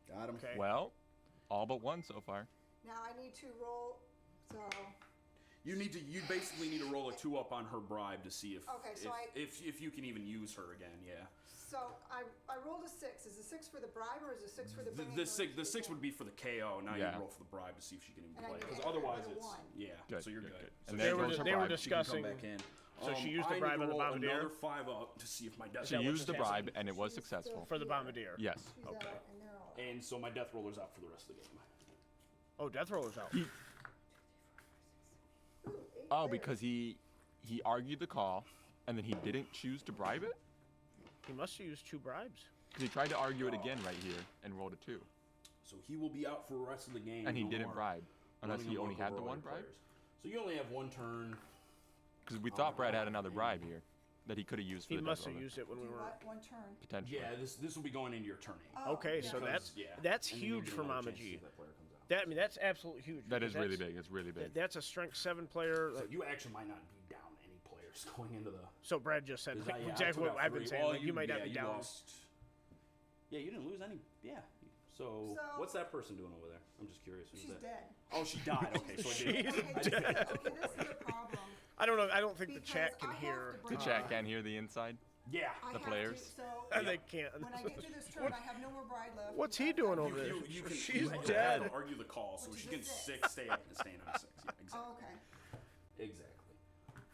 Got him. Okay. Well, all but 1 so far. Now I need to roll, so, You basically need to roll a 2 up on her bribe to see if Okay, so if you can even use her again. Yeah. so I rolled a 6. Is the 6 for the bribe or is the 6 for the bringing The her six to the 6 game? would be for the KO. Now Yeah. you roll for the bribe to see if she can even And I play. need Because to otherwise add a it's 1. yeah. Good, so you're good, good. good. So And she there rolls goes her her they were bribe, she can come discussing- back in. so she used the I bribe need on to the roll bombardier? another 5 up to see if my death She that roller what used the this has? bribe, and it was She's successful. still For the here. bombardier. Yes. She's Okay. out, and they're all out. And so my death roller's out for the rest of the game. Oh, death roller's out. Ooh, 8 Oh, players. because he argued the call, and then he didn't choose to bribe it? He must have used 2 bribes. Because he tried to argue it again right here and rolled a 2. So he will be out for the rest of the game. And he no didn't more bribe. Unless running he amok only had over the all 1 your bribe? players. So you only have 1 turn. Because we thought Brad had another bribe here that he could have used for He the must death have roller, used it when we Do were. what? 1 turn. potentially. Yeah, this will be going into your turn 8. Oh, Okay, yeah. so Because- that's And then you'll huge get for another Mama chance to see G. if that player comes out. That I mean, that's absolutely huge. That is because really that's- big. It's really big. That's a strength 7 player. So you actually might not be down any players going into the. So Brad just said 'cause I- yeah, I exactly took what out I've been 3. saying. Well, Like, you might not yeah, be you down. lost- Yeah, you didn't lose any. Yeah. So So- what's that person doing over there? I'm just curious. Who's She's that? dead. Oh, she died. Okay, so I did. She's Okay, this is the problem. I don't know. I don't think the Because chat can I have hear. to The bring- chat can't hear the inside. Yeah. I The have players? To, so They can't. when I get to this turn, I have no more bride left. What's he doing over there? You can, She's you have dead. to argue the call, so Which she is a gets 6. 6, staying on 6. Yeah, exactly. Oh, okay. Exactly.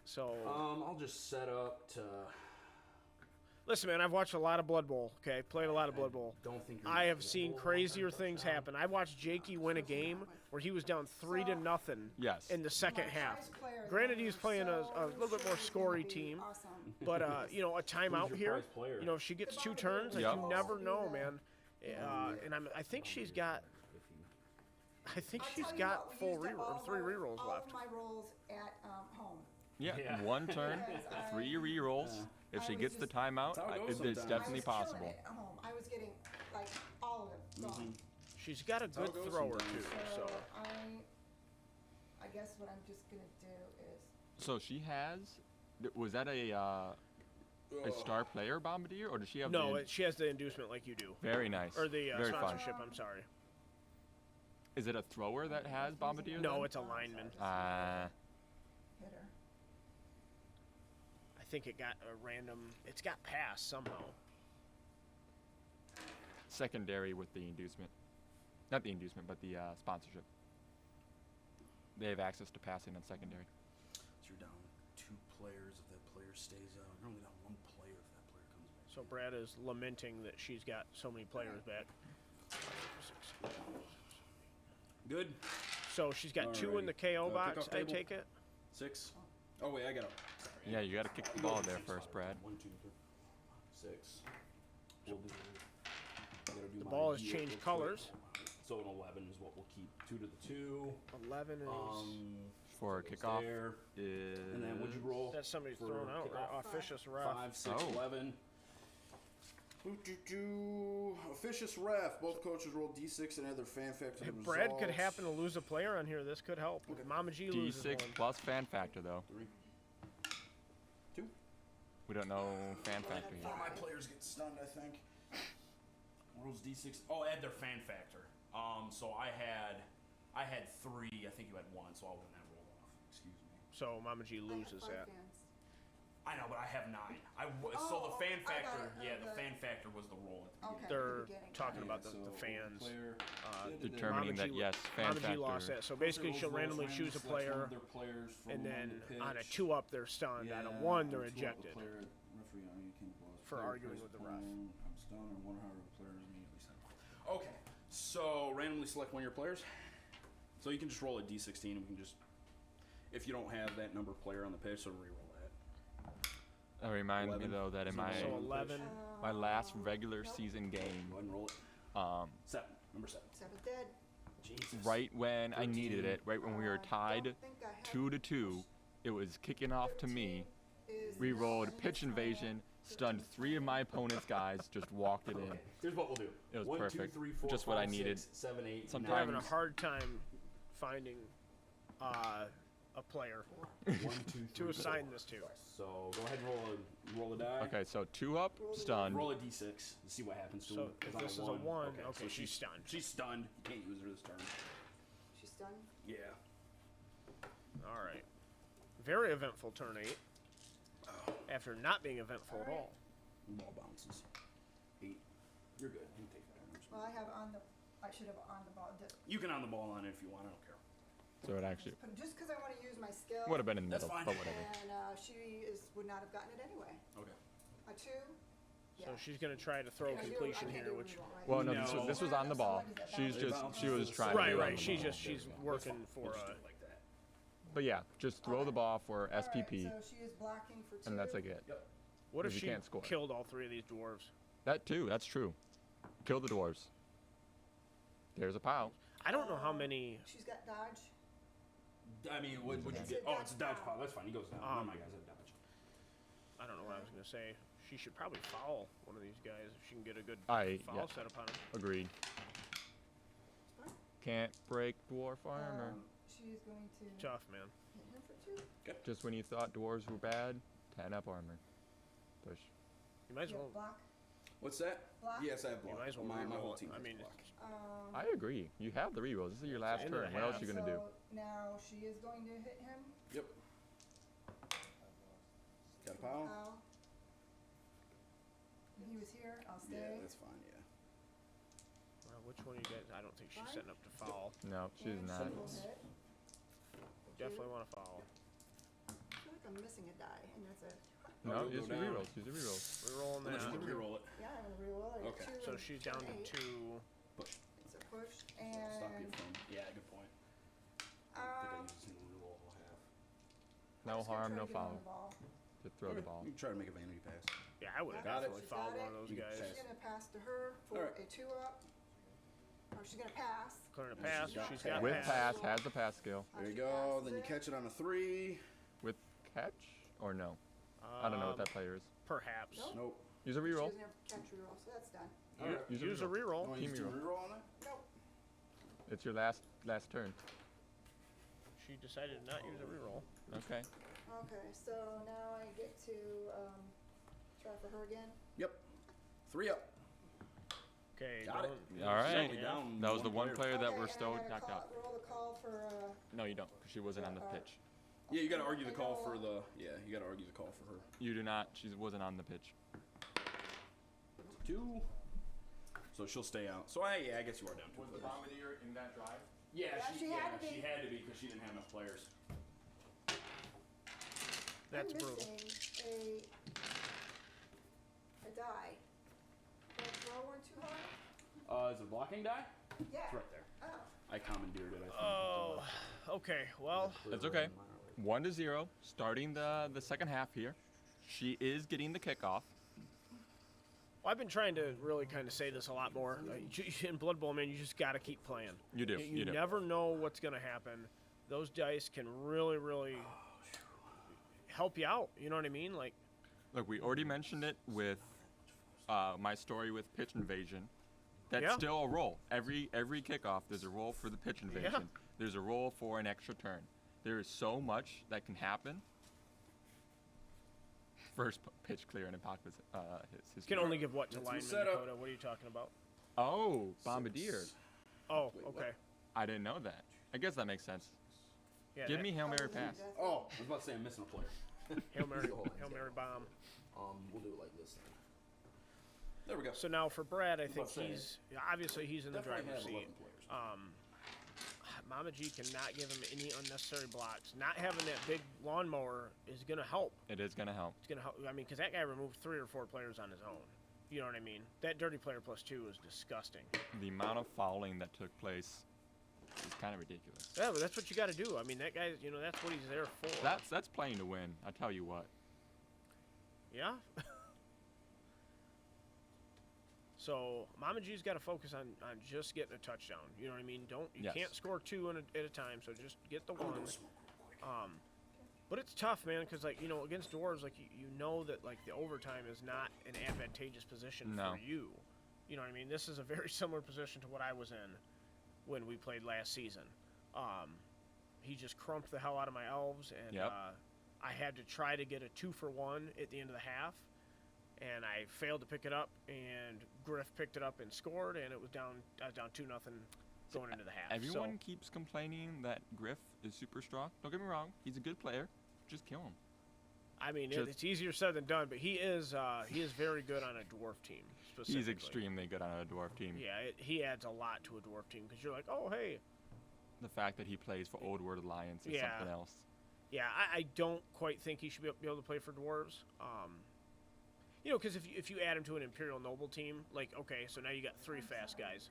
So I'll just set up to. listen, man. I've watched a lot of Blood Bowl. Okay, played a lot of Blood Bowl. Don't think. You're I have gonna seen roll crazier one things touchdown. happen. I watched Jakey win a game where he was down 3-0 Yes. in the second My half. highest player Granted, there, he's playing a so little bit more sure he's scory gonna be team. Awesome. But a timeout your here. prize player? You know, if she gets 2 turns, like, Yep. you never know, man. And I think she's got. I think I'll she's tell you got what, we full used up all of 3 our- rerolls all left. of my rolls at home. Yeah, Yeah. 1 turn, Because I- 3 rerolls. Yeah. If I she was gets the just- timeout, That's how it goes it's sometimes. I definitely was killing possible. it at home. I was getting like all of it gone. She's got a how it good goes thrower sometimes. too. So So I guess what I'm just gonna do is So she has. Was that a star player bombardier, or does she have? no, the, she has the inducement like you do, very nice. or the very fun. sponsorship. I'm sorry. Is it a thrower that has bombardier? No, then? it's a lineman. hit her. I think it got a random. It's got passed somehow. Secondary with the inducement, not the inducement, but the sponsorship. They have access to passing on secondary. So you're down 2 players if that player stays out. You're only down 1 player if that player comes back. So Brad is lamenting that she's got so many players back. Good. So she's got 2 in the KO box. kickoff I table. take it. 6. Oh wait, I got to. Yeah, you got to kick the ball there first, Brad. 1, 2, 3, 6. We'll do. I gotta do The my ball has deal changed real quick. colors. So an 11 is what we'll keep. 2 to the 2. 11 is. For a goes kickoff there. is. And then what'd you roll? That's somebody's for thrown out. kickoff? Officious ref. 5, 6, Oh. 11. Officious ref. Both coaches rolled D6 and add their fan factor. If Brad could happen to lose a player on here, this could help. Okay. Mama G loses D6 one. plus fan factor though. 3, 2. We don't know fan factor All yet. my players get stunned, I think. Rolls D6. Oh, add their fan factor. So I had 3. I think you had 1, so I'll win that roll off. Excuse me. So Mama G I have loses 5 that. fans. I know, but I have 9. So Oh, the fan I got factor, it. yeah, the Okay. fan factor was the roll at the Okay. They're beginning. talking Yeah, about the so fans. player- Determining Mama that G- yes, fan Mama G factor. lost that. So basically, she'll randomly choose a player, and then on a 2-up, they're stunned. On a 1, they're ejected. For arguing with the ref. I'm stunned or one however the player is immediately sent. Okay, so randomly select 1 of your players. So you can just roll a D16 and we can just, if you don't have that number of player on the pitch, so re-roll that. That reminds 11. me though that in my So 11. last regular season game, Go ahead and roll it. 7, number 7. 7 dead. right when I needed it, right when we were tied 2-2, it was kicking off to me. Re-rolled pitch invasion, stunned 3 of my opponent's guys, just walked it in. Okay, here's what we'll do. It was 1, 2, perfect. 3, 4, Just what I 5, needed. 6, 7, 8, Sometimes- We're having a 9. hard time finding a player 1, 2, 3, to assign this to. So go ahead and roll a die. Okay, so 2 up, stunned. Roll a d6 and see what happens to So him. if 'cause this is on a 1, okay, so she's stunned. She's stunned. You can't use her this turn. She's stunned. Yeah. All right. Very eventful turn 8. After not being eventful at all. Ball bounces. 8. You're good. You can take that. I'm just Well, I should have on the ball. You can on the ball on it if you want. I don't care. So it actually Just because I want to use my skill. would have been in the That's middle, fine. but whatever. And she would not have gotten it anyway. Okay. A 2. So she's going to try to throw completion here, which. Well, no, No. this was on the ball. She's just, she was trying Right, to do it on right. the She's ball. she's working We'll for just do it like that. But yeah, just throw the ball for SPP, Alright, so she is blocking for 2. and that's like it. Yep. What if Because you she can't score. killed all 3 of these dwarves? That too, that's true. Kill the dwarves. There's a pile. I don't know how many. She's got dodge. I mean, what would you It's get? a Oh, it's a dodge dodge pile. That's fine. He goes down. None of my guys have dodge. I don't know what I was going to say. She should probably foul one of these guys if she can get a good Yeah, foul set upon him. agreed. Can't break dwarf armor. She is going to Tough, man. hit him for 2. Just when you thought dwarves were bad, 10 up armor. Push. You might as You well. have block. What's that? Block. Yes, I have You block. might as well my re-roll whole it. team I has mean, block. I agree. You have the rerolls. This is your last End of turn. the What else half. are you gonna do? So now she is going to hit him. Yep. Got a pile? Ow. He was here. I'll stay. Yeah, that's fine. Yeah. Which one of you guys? I don't think she's Fine. setting up to foul. No, she's And not. she will hit. Definitely want to foul. I feel like I'm missing a die, and that's it. No, Go use your down. rerolls. Use your rerolls. We're rolling Unless you that. can reroll it. Yeah, I'm gonna reroll. I got Okay. 2 So and she's down to 8. 2. Push. It's a push, Stop you and from. Yeah, good point. I don't think I um, used a single reroll we'll have. No I'm just gonna harm, try no to get him on foul. the ball. Just throw the Okay, ball. You can try to make a vanity pass. Yeah, I would have Got it. definitely She's fouled got one of it. those You can guys. pass. She's gonna pass to her for Alright. a 2 up. Or she's gonna pass. Clearing a Yeah, pass. she's got She's pass. got With pass. pass, has the pass skill. There you She go. passes Then you it. catch it on a 3. With catch? Or no? I don't know what that player is. Perhaps. Nope. Nope. Use a She reroll. doesn't have catch reroll, so that's done. Alright. Use a reroll. You want to Team use a reroll. reroll on that? Nope. It's your last turn. She decided to not use a reroll. Okay. Okay, so now I get to try for her again. Yep. 3 up. Okay. Got it. don't- All right. Only down That was the one player that Okay, we're and I still gotta knocked out. roll the call for No, you don't, because she wasn't on the pitch. Yeah, you gotta argue the I call know. for the. Yeah, you gotta argue the call for her. You do not. She wasn't on the pitch. 2. So she'll stay out. So I guess you are down 2 players. bombardier in that drive? Yeah, Yeah, she had to be. She had to be because she didn't have enough players. That's I'm brutal. missing a die. Did I throw one too hard? Is it a blocking die? Yeah. It's right there. Oh. I commandeered it. I think. Oh. Okay. Well. That's okay. 1-0, starting the second half here. She is getting the kickoff. I've been trying to really kind of say this a lot more. In Blood Bowl, man, you just got to keep playing. You do. You You do. never know what's going to happen. Those dice can really, really help you out. You know what I mean? Like, Look, we already mentioned it with my story with pitch invasion. That's Yeah. still a roll. Every kickoff, there's a roll for the pitch invasion. There's a roll for an extra turn. There is so much that can happen. First pitch clear and impact was his. can only give what to That's the lineman, setup. Dakota? What are you talking about? Oh, bombardier. Oh, Wait, what? okay. I didn't know that. I guess that makes sense. Yeah, Give that- me Hail Mary Probably pass. that's- Oh, I was about to say I'm missing a player. Hail Mary, Hold on. Hail Mary bomb. We'll do it like this then. There we go. So now for Brad, I think about to say, he's obviously he's in the Definitely driver's have seat. 11 players. Mama G cannot give him any unnecessary blocks. Not having that big lawnmower is gonna help. It is gonna help. It's gonna help. I mean, because that guy removed 3 or 4 players on his own. You know what I mean? That dirty player +2 is disgusting. The amount of fouling that took place is kind of ridiculous. Yeah, but that's what you got to do. I mean, that guy, that's what he's there for. That's playing to win. I tell you what. Yeah. So Mama G's got to focus on just getting a touchdown. You know what I mean? You Yes. can't score two at a time, so just get the I'm gonna one. go smoke real quick. But it's tough, man, because like against Dwarves, like you know that like the overtime is not an advantageous position No. for you. You know what I mean? This is a very similar position to what I was in when we played last season. He just crumped the hell out of my elves, and Yep. I had to try to get a 2-for-1 at the end of the half, and I failed to pick it up. And Griff picked it up and scored, and I was down 2-0 going into the half. Everyone keeps complaining that Griff is super strong. Don't get me wrong, he's a good player. Just kill him. I mean, just- it's easier said than done, but he is very good on a dwarf team. Specifically. He's extremely good on a dwarf team. Yeah, he adds a lot to a dwarf team because you're like, oh hey. The fact that he plays for Old World Alliance is Yeah. something else. Yeah, I don't quite think he should be able to play for dwarves. Because if you add him to an Imperial Noble team, like okay, so now you got 3 fast guys.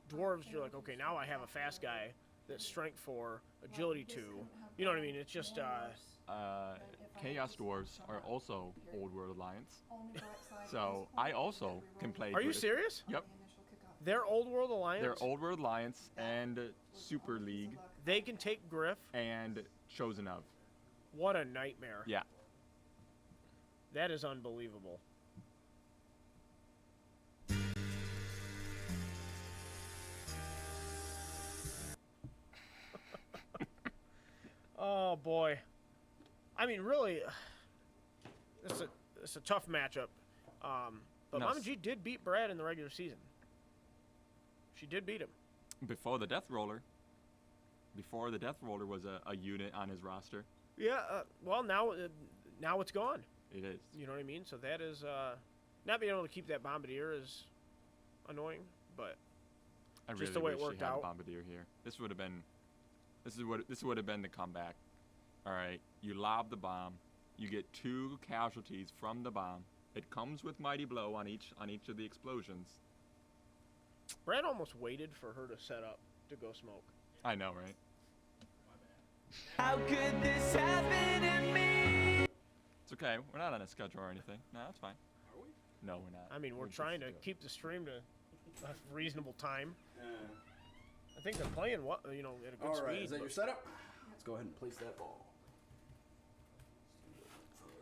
Dwarves, you're like, okay, now I have a fast guy that's strength 4, agility 2. You know what I mean? It's just Chaos Dwarves are also Old World Alliance. So I also can play. Are you Griff. serious? Yep. They're Old World Alliance. They're Old World Alliance and Super League They can take Griff. and Chosen of. What a nightmare. Yeah. That is unbelievable. Oh boy. I mean, really, it's a tough matchup. But No, Mama G did beat Brad in the regular season. She did beat him. Before the Death Roller. Before the Death Roller was a unit on his roster. Yeah. Well, now it's gone. It is. You know what I mean? So that is not being able to keep that Bombardier is annoying, but I just really the way it wish worked he had out. Bombardier here. This would have been the comeback. All right, you lob the bomb, you get 2 casualties from the bomb. It comes with Mighty Blow on each of the explosions. Brad almost waited for her to set up to go smoke. I know, right? How could this happen to me? It's okay. We're not on a schedule or anything. No, that's fine. Are we? No, we're not. I mean, we're just trying to do it. keep the stream to a reasonable time. I think they're playing at a good All speed. right, is that but- your setup? Let's go ahead and place that ball.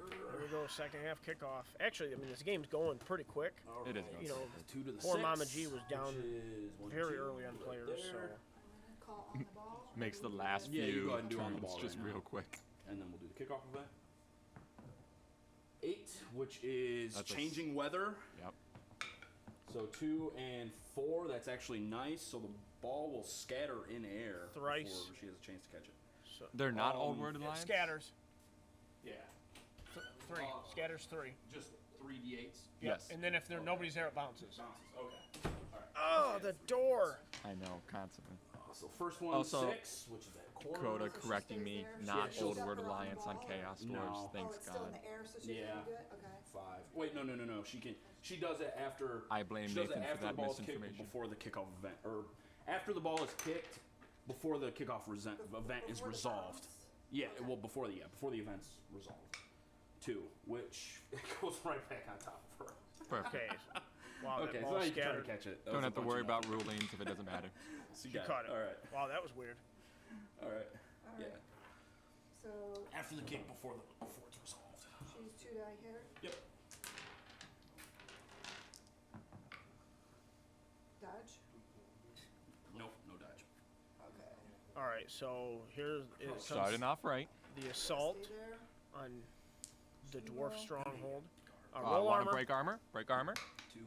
There we go, second half kickoff. Actually, I mean, this game's going pretty quick. All It is right. going You know, The 2 to the poor 6, Mama G was down which is 1, very 2, early on right players, so there. Call on the ball. Makes the last Yeah, you few go ahead and do on the turns ball just right now. real quick. And then we'll do the kickoff event. 8, which is That's a changing weather. Yep. So 2 and 4, that's actually nice. So the ball will scatter in air Thrice. before she has a chance to catch it. so They're not Um, Old World it Alliance. scatters. Yeah. 3. Scatters 3. Just 3 d8s. Yes. And then if nobody's there, it bounces. Bounces. Okay. All right. Oh, the door. I know, constantly. So first one Also, 6, which is that corner. Crota So she correcting stays me, there? not Yeah, Old she'll- World Separate on the Alliance on ball? Chaos No. Dwarves. Oh, Thanks it's still in God. the air, so she's Yeah. gonna do it? Okay. 5. Wait, no. She does it after. I blame she does Nathan it for after that the ball's kicked misinformation. before the kickoff event, or after the ball is kicked, before the kickoff event is Before the resolved. bounce? Yeah, Okay. well, before the event's resolved. 2, which it goes right back on top of her. Perfect. Okay. Wow, Okay, that so ball now you can try to scattered. catch it. That Don't was Oh, a have to bunch worry of about nothing. rulings if it doesn't matter. So you She got caught it. All right. Wow, that was weird. All right. All Yeah. right. So After the kick, before it's resolved. she's 2 die here. Yep. Dodge. Nope. No dodge. Okay. All right, so it comes Starting off right. the assault Stay there. on the She dwarf will- stronghold. Wanna Roll armor. break armor? Break armor. 2.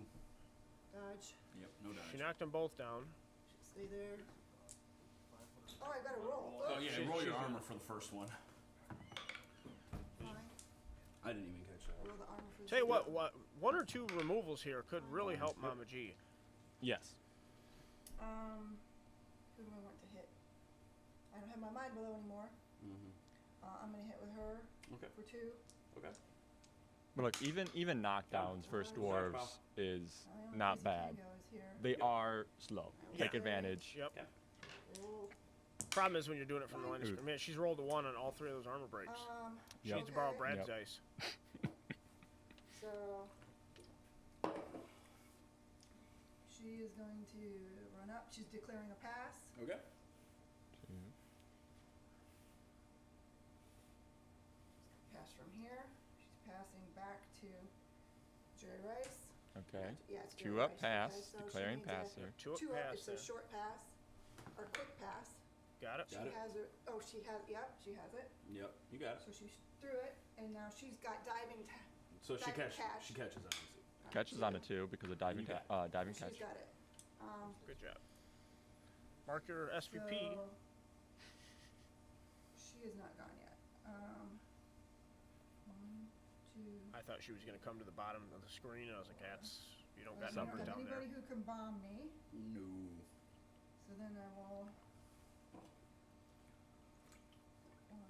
Dodge. Yep. No dodge. She knocked them both down. Stay there. Oh, I gotta roll. Oh yeah, She- roll your she's- armor for the first one. Fine. I didn't even catch that. Roll the armor for the Tell you second. what, 1 or 2 removals here could really help Mama G. Yes. Who do I want to hit? I don't have my mind below anymore. I'm gonna hit with her Okay. for 2. Okay. But look, even knockdowns versus dwarves is My only not piece of bad. tango is here. They are slow. Take Yeah. advantage. Yep. Roll. Problem is when you're doing it from the line of Ooh. scrimmage. Man, she's rolled a 1 on all 3 of those armor breaks. She Yep. needs to borrow okay. Brad's Yep. dice. So she is going to run up. She's declaring a pass. Okay. 2. Pass from here. She's passing back to Jerry Rice. Okay. Yeah, it's 2 Jerry up Rice. pass, Okay, so she declaring needs a passer. 2 up 2 up. pass It's a there. short pass or quick pass. Got it. Got it. She has her. Oh, she has. Yep, she has it. Yep, you got it. So she threw it, and now she's got diving. So she diving catches. catch. She catches on easy. Catches on a 2 because of diving, You diving She's catch. got it. Good job. Mark your SVP. So she is not gone yet. 1, 2. I thought she was going to come to the bottom of the screen. I was like, that's, you don't got So I numbers don't have down there. anybody who can bomb me. No. So then I will.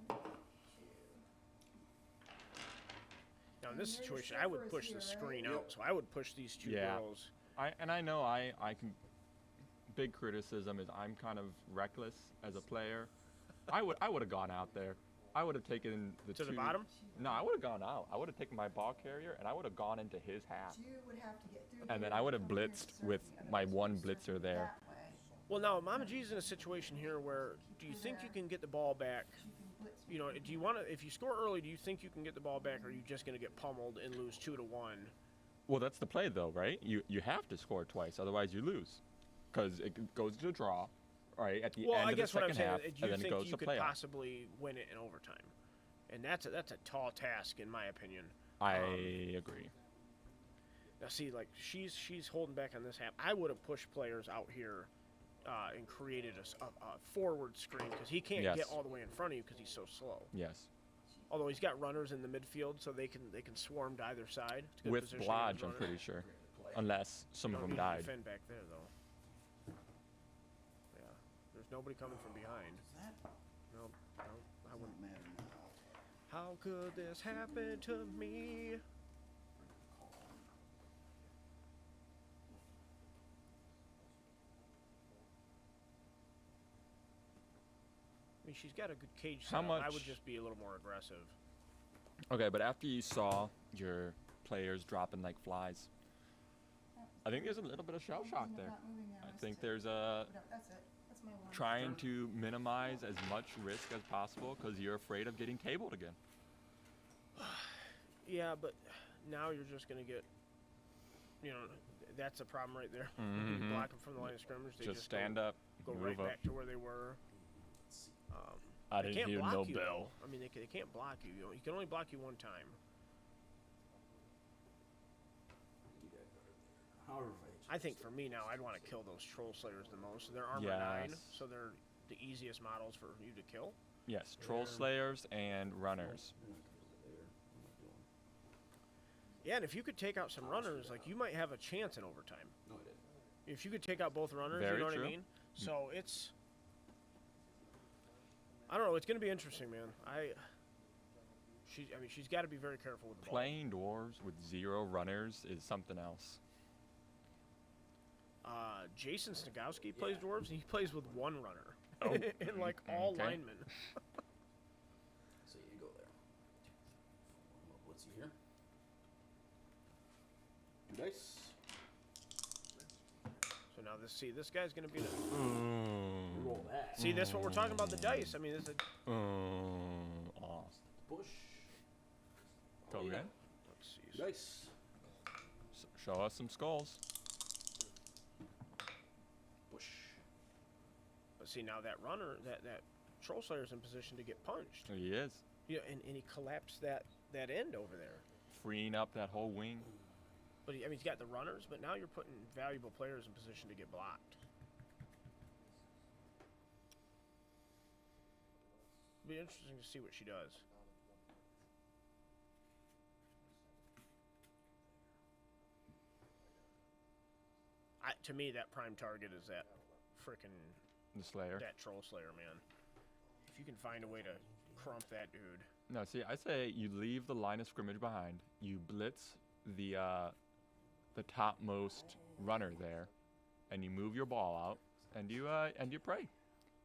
1, 2. Now in this And your situation, I would strippers push here, the right? screen Yep. out. So I would push these 2 Yeah. girls. I know I can. Big criticism is I'm kind of reckless as a player. I would have gone out there. I would have taken the To 2. the bottom? No, I would have gone out. I would have taken my ball carrier and I would have gone into his half. You would have to get through. And then here I would and have come here blitzed to serve with me, my otherwise one you'd serve blitzer me there. that way. Well, now Mama G's in a situation here where do you think you can get the ball back? She can blitz me. You know, do you want to? If you score early, do you think you can get the ball back, or are you just going to get pummeled and lose 2-1? Well, that's the play though, right? You have to score twice, otherwise you lose, because it goes to draw, right at the Well, end I of the guess what I'm second saying half, is, do and you then it think goes you to could playoff. possibly win it in overtime? And that's a tall task, in my opinion. I agree. Now, see, like she's holding back on this half. I would have pushed players out here and created a forward screen because he can't Yes. get all the way in front of you because he's so slow. Yes. Although he's got runners in the midfield, so they can swarm to either side. It's good With positioning of Blodge, his I'm runners. pretty sure, unless some of Don't them need to died. defend back there though. Yeah, there's nobody coming from behind. No, I wouldn't. matter now. How could this happen to me? I mean, she's got a good cage How setup. I would much- just be a little more aggressive. Okay, but after you saw your players dropping like flies, I think there's a little bit of shell shock Not there. moving now, I it's think to- there's a No, that's it. That's my one. trying to minimize as much risk as possible because you're afraid of getting tabled again. Yeah, but now you're just gonna get, you know, that's a problem right there. You Mhm. block them from the line of scrimmage. They Just stand go, up, go move right up. back to where they were. I They didn't can't hear block no you, bell. though. I mean, they can't block you. You can only block you one time. However, I think for me now, I'd want to kill those troll slayers the most. They're armor 9, Yes. so they're the easiest models for you to kill. Yes, troll slayers and runners. Yeah, and if you could take out some runners, like you might have a chance in overtime. No, I didn't. If you could take out both runners, Very you know what true. I mean? So it's, I don't know. It's gonna be interesting, man. She's got to be very careful with the ball. Playing dwarves with 0 runners is something else. Jason Snagowski plays dwarves, and he plays with 1 runner, Oh. and like all Okay. linemen. So you go there. What's he here? 2 dice. So now this guy's gonna be. Roll that. See, that's what we're talking about. The dice. I mean, this is. Awesome. Push. Go Oh, yeah. again. Let's see. 2 dice. Show us some skulls. Push. But see, now that runner, that troll slayer's in position to get punched. He is. Yeah, and he collapsed that end over there. Freeing up that whole wing. But he's got the runners, but now you're putting valuable players in position to get blocked. It'll be interesting to see what she does. To me, that prime target is that frickin' The Slayer. that troll slayer, man. If you can find a way to crump that dude. No, see, I say you leave the line of scrimmage behind. You blitz the topmost runner there, and you move your ball out, and you pray.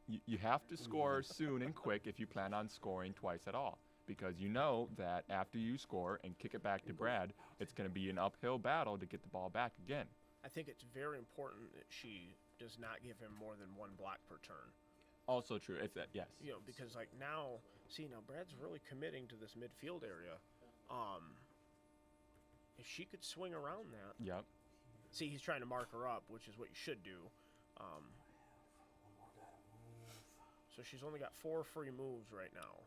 You have to score soon and quick if you plan on scoring twice at all, because you know that after you score and kick it back to Brad, it's going to be an uphill battle to get the ball back again. I think it's very important that she does not give him more than 1 block per turn. Also true. It's that yes. You know, because like now, see now Brad's really committing to this midfield area. If she could swing around that, Yep. see he's trying to mark her up, which is what you should do. So she's only got 4 free moves right now.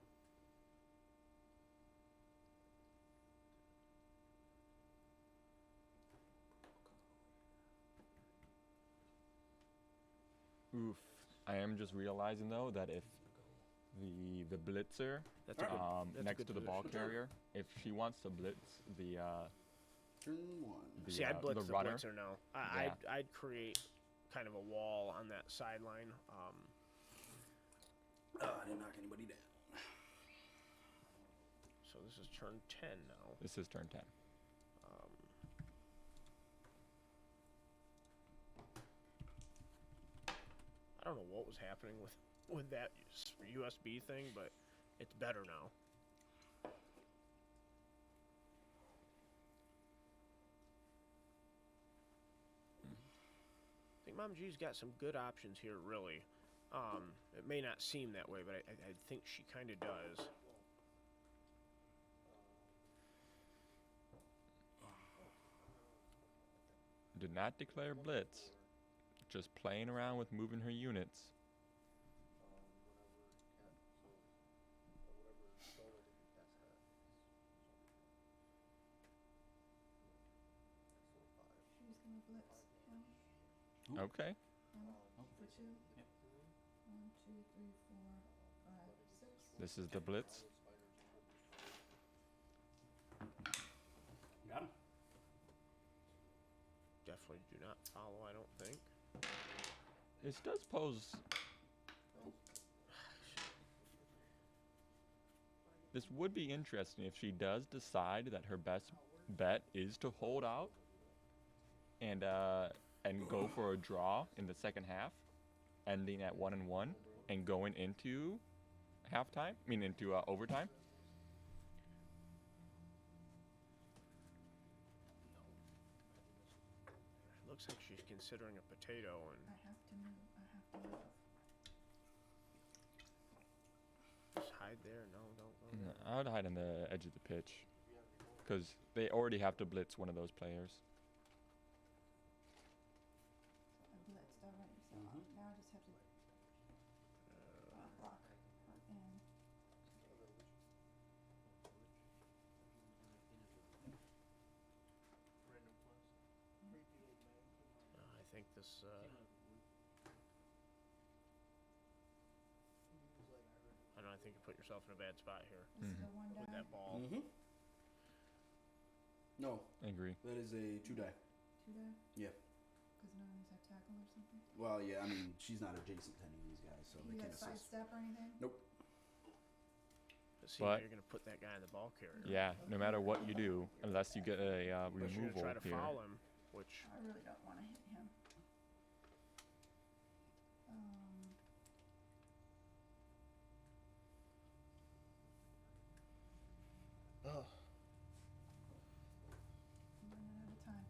Oof. I am just realizing though that if the blitzer That's a good, that's a next good to the ball position. carrier, if she wants to blitz the Turn 1. See, I'd blitz the runner, blitzer now. Yeah. I'd create kind of a wall on that sideline. I didn't knock anybody down. So this is turn 10 now. this is turn 10. I don't know what was happening with that USB thing, but it's better now. I think Mom G's got some good options here, really. It may not seem that way, but I think she kind of does. Did not declare blitz. Just playing around with moving her units. She's gonna blitz him. Okay. For 2. 1, 2, 3, 4, 5, 6. This is the blitz. Got him. Definitely do not follow, I don't think. This does pose. This would be interesting if she does decide that her best bet is to hold out and go for a draw in the second half, ending at 1-1 and going into halftime. I mean into overtime. It looks like she's considering a potato, and I have to move. I have to move. just hide there. No, don't go there. I would hide on the edge of the pitch because they already have to blitz one of those players. I blitzed already, so now I just have to block her in. I think this. I don't know. I think you put yourself in a bad spot here This is a 1 with die. that ball. No, I agree. that is a 2 die. 2 die? Yeah. Because none of these have tackle or something? Well, yeah, I mean, she's not adjacent to any of these guys, so Can they you can't get assist. sidestep or anything? Nope. But see, now But- you're going to put that guy in the ball carrier. Yeah, no matter what you do, unless you get a Unless you're removal going to try to here. foul him, which I really don't want to hit him. oh, I'm running out of time.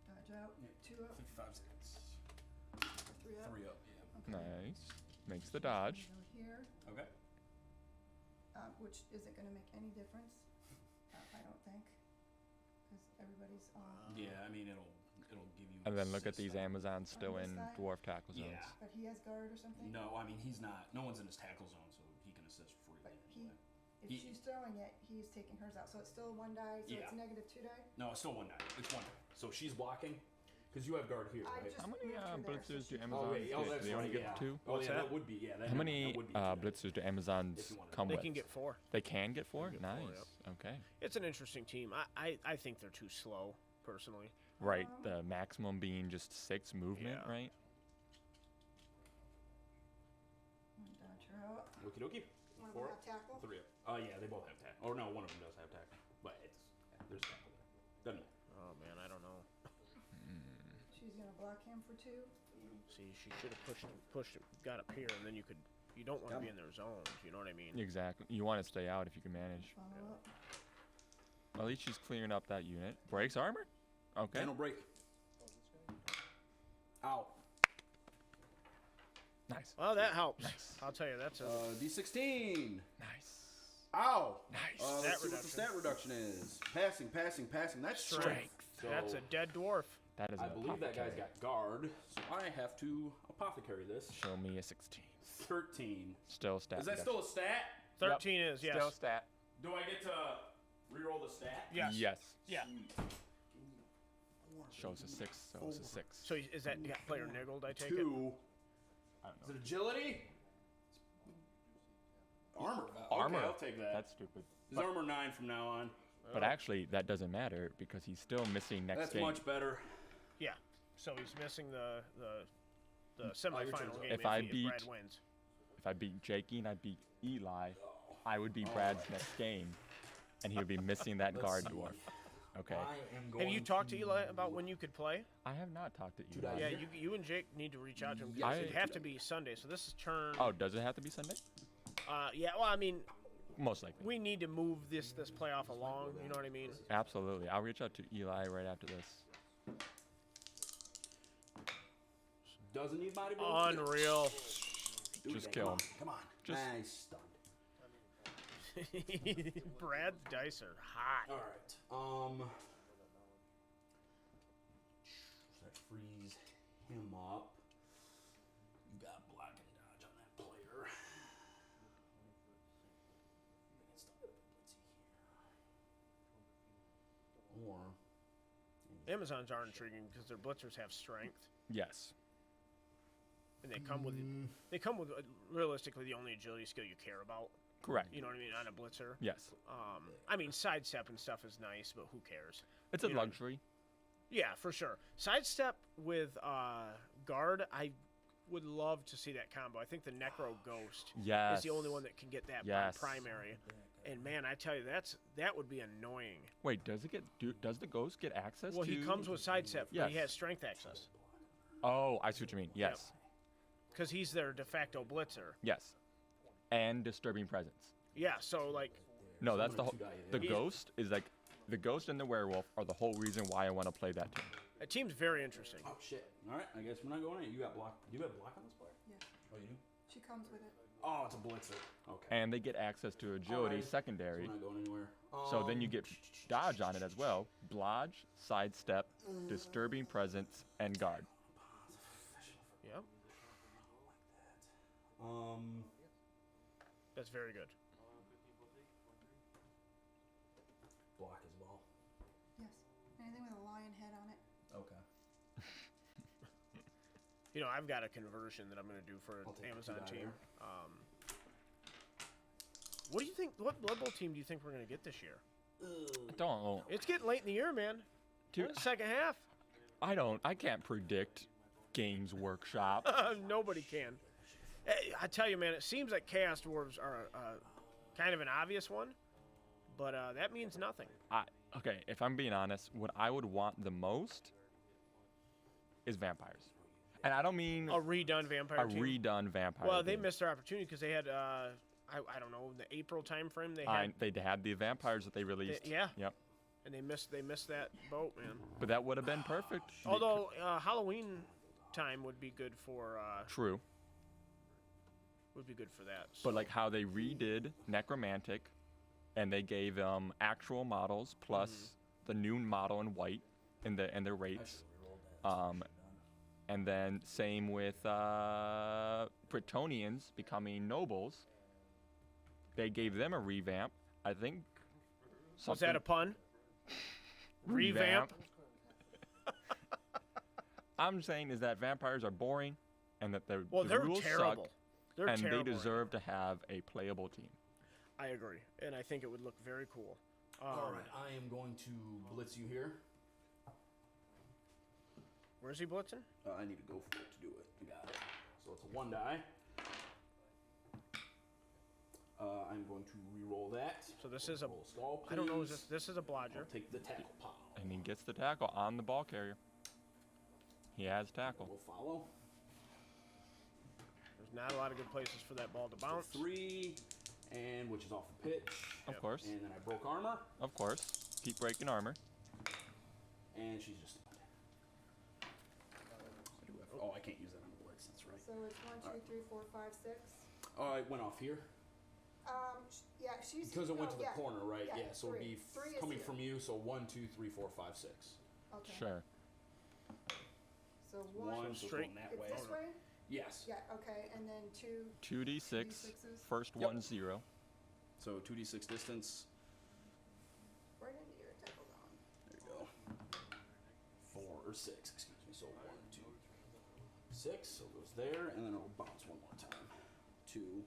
Dodge out. Yeah. 2 up. 55 seconds. 3 up. 3 up, yeah. Okay. Nice. Makes the dodge. Go here, Okay. which isn't going to make any difference, I don't think, because everybody's on. Yeah, I mean, it'll give you. And then look at assist these on- Amazons still this in side? dwarf tackle zones. Yeah. But he has guard or something? No, I mean, he's not. No one's in his tackle zone, so he can assist freely But anyway. if He- she's throwing it, he's taking hers out. So it's still 1 die, so Yeah. it's negative 2 die? No, it's still 1 die. It's 1 die. So she's blocking, because you have guard here, I right? just How many moved her there, so blitzers do she- Amazons wait, get? that's Do they only right, get yeah. 2? Oh, What's yeah, that? that would be, yeah. That How many that would be a 2 die. blitzers do Amazons If you wanted to- come they with? can get 4. They can get 4? They can get Nice. 4, Okay. It's an interesting team. I think they're too slow, personally. Right. The maximum being just 6 movement, Yeah. right? Dodge her out. Okie dokie. One of 4 them up. have tackle? 3 up. Yeah, they both have tackle. Or no, one of them does have tackle. But there's tackle there. Doesn't matter. Oh man, I don't know. She's going to block him for 2. See, she should have pushed him, got up here, and then you could. You don't want to be in their zones. You know what I mean? Exactly. You want to stay out if you can manage. Follow up. At least she's clearing up that unit. Breaks armor? Okay. Panel break. Out. Nice. Well, that helps. Nice. I'll tell you, that's a D16. Nice. Ow. Nice. Let's see what the stat reduction is. Passing. That's strength. So that's a dead dwarf. That is I an believe that guy's apothecary. got guard, so I have to apothecary this. Show me a 16. 13. Still stat. Is that still a stat? 13 is, yes. Still stat. Do I get to reroll the stat? Yes. Yes. Yeah. Shows a 6, so it's a 6. So is that you got player niggled, I take it? 2. I don't Is know. it agility? Armor. Armor. Okay, I'll take that. That's stupid. Is armor 9 from now on? But actually, that doesn't matter because he's still missing next That's game. much better. Yeah. So he's missing the semifinal game If I Brad beat- wins. If I beat Jakey and I beat Eli, I would be Brad's next game, and he would be missing that guard dwarf. Okay. Have you talked to Eli about when you could play? I have not talked to Should Eli. I- Yeah, you and Jake need to reach out to him. Yeah, It'd have to be Sunday, so this is turn. Oh, does it have to be Sunday? Yeah. Well, I mean, Most likely. we need to move this playoff along. You know what I mean? Absolutely. I'll reach out to Eli right after this. Doesn't need body blow. Unreal. Do it Just again. kill him. Come on. Just- Nice stunned. Brad's dice are hot. All right. That frees him up. You got block and dodge on that player. Let's see here. Or Amazons are intriguing because their blitzers have strength, Yes. and they come with realistically the only agility skill you care about. Correct. You know what I mean on a blitzer. Yes. I mean sidestep and stuff is nice, but who cares? It's a You know- luxury. Yeah, for sure. Sidestep with guard, I would love to see that combo. I think the Necro Ghost Yes. is the only one that can get that by Yes. primary. And man, I tell you, that would be annoying. Wait, does the ghost get access Well, to? he comes with sidestep, but he Yes. has strength access Oh, I see what you mean. Yes. because he's their de facto blitzer. Yes. And disturbing presence. Yeah, so like, No, that's the whole. The He's- ghost is like the ghost and the werewolf are the whole reason why I want to play that team. that team's very interesting. oh shit! All right, I guess we're not going in. You got block. Do you have block on this player? Yeah, Oh, you do. she comes with it. Oh, it's a blitzer. Okay. And they get access to agility Alright. secondary. We're not going anywhere. So then you get dodge on it as well. Blodge, sidestep, disturbing presence, and guard. Yep, Um. that's very good. Block as well. Yes. Anything with a lion head on it. Okay. You know, I've got a conversion that I'm going to do for I'll an take the Amazon two team. dagger. What do you think? What Blood Bowl team do you think we're going to get this year? I don't know. It's getting late in the year, man. Dude, We're in the second half. I can't predict Games Workshop. Nobody can. I tell you, man, it seems like Chaos Dwarves are kind of an obvious one, but that means nothing. Okay, if I'm being honest, what I would want the most is vampires. And I don't mean A redone vampire a team. redone vampire. Well, they team. missed their opportunity because they had, I don't know, in the April time frame they I- had, they had the vampires that they released. yeah. Yep. and they missed that boat, man. But that would have been perfect. Although Halloween time would be good for True. that. But like how they redid Necromantic, and they gave them actual models plus the new model in white and their rates. And then same with Bretonians becoming nobles. They gave them a revamp. I think. Was that a pun? Revamp. I'm saying is that vampires are boring, and that the They're rules terrible. suck, They're and terrible. they deserve to have a playable team. I agree, and I think it would look very cool. All right, I am going to blitz you here. Where's he blitzing? I need to go for it to do it. I got it. So it's a 1 die. I'm going to re-roll that. So this is a. Roll a skull, I don't know. please. This is a blodger. I'll take the tackle pile. And he gets the tackle on the ball carrier. He has tackle. We'll follow. There's not a lot of good places for that ball to bounce. 3, and which is off the pitch. Of course. And then I broke armor, Of course. Keep breaking armor. and she's just stunned. Oh, I can't use that on the blitz. That's right. So it's 1, 2, 3, 4, 5, 6. Oh, it went off here Yeah, she's because it went to the yeah. corner, right? Yeah, Yeah. So it'd be three is coming here. from you. So 1, 2, 3, 4, 5, 6. Okay. Sure. So One, one. so straight- going that It's way. this way. Yes. Yeah. Okay, and then 2. 2d6. 2d6s. First Yep. one 0. So 2d6 distance. Right into your tackle zone. There you go. 4 or 6. Excuse me. So 1, 2, 6. So it goes there, and then it'll bounce one more time. 2.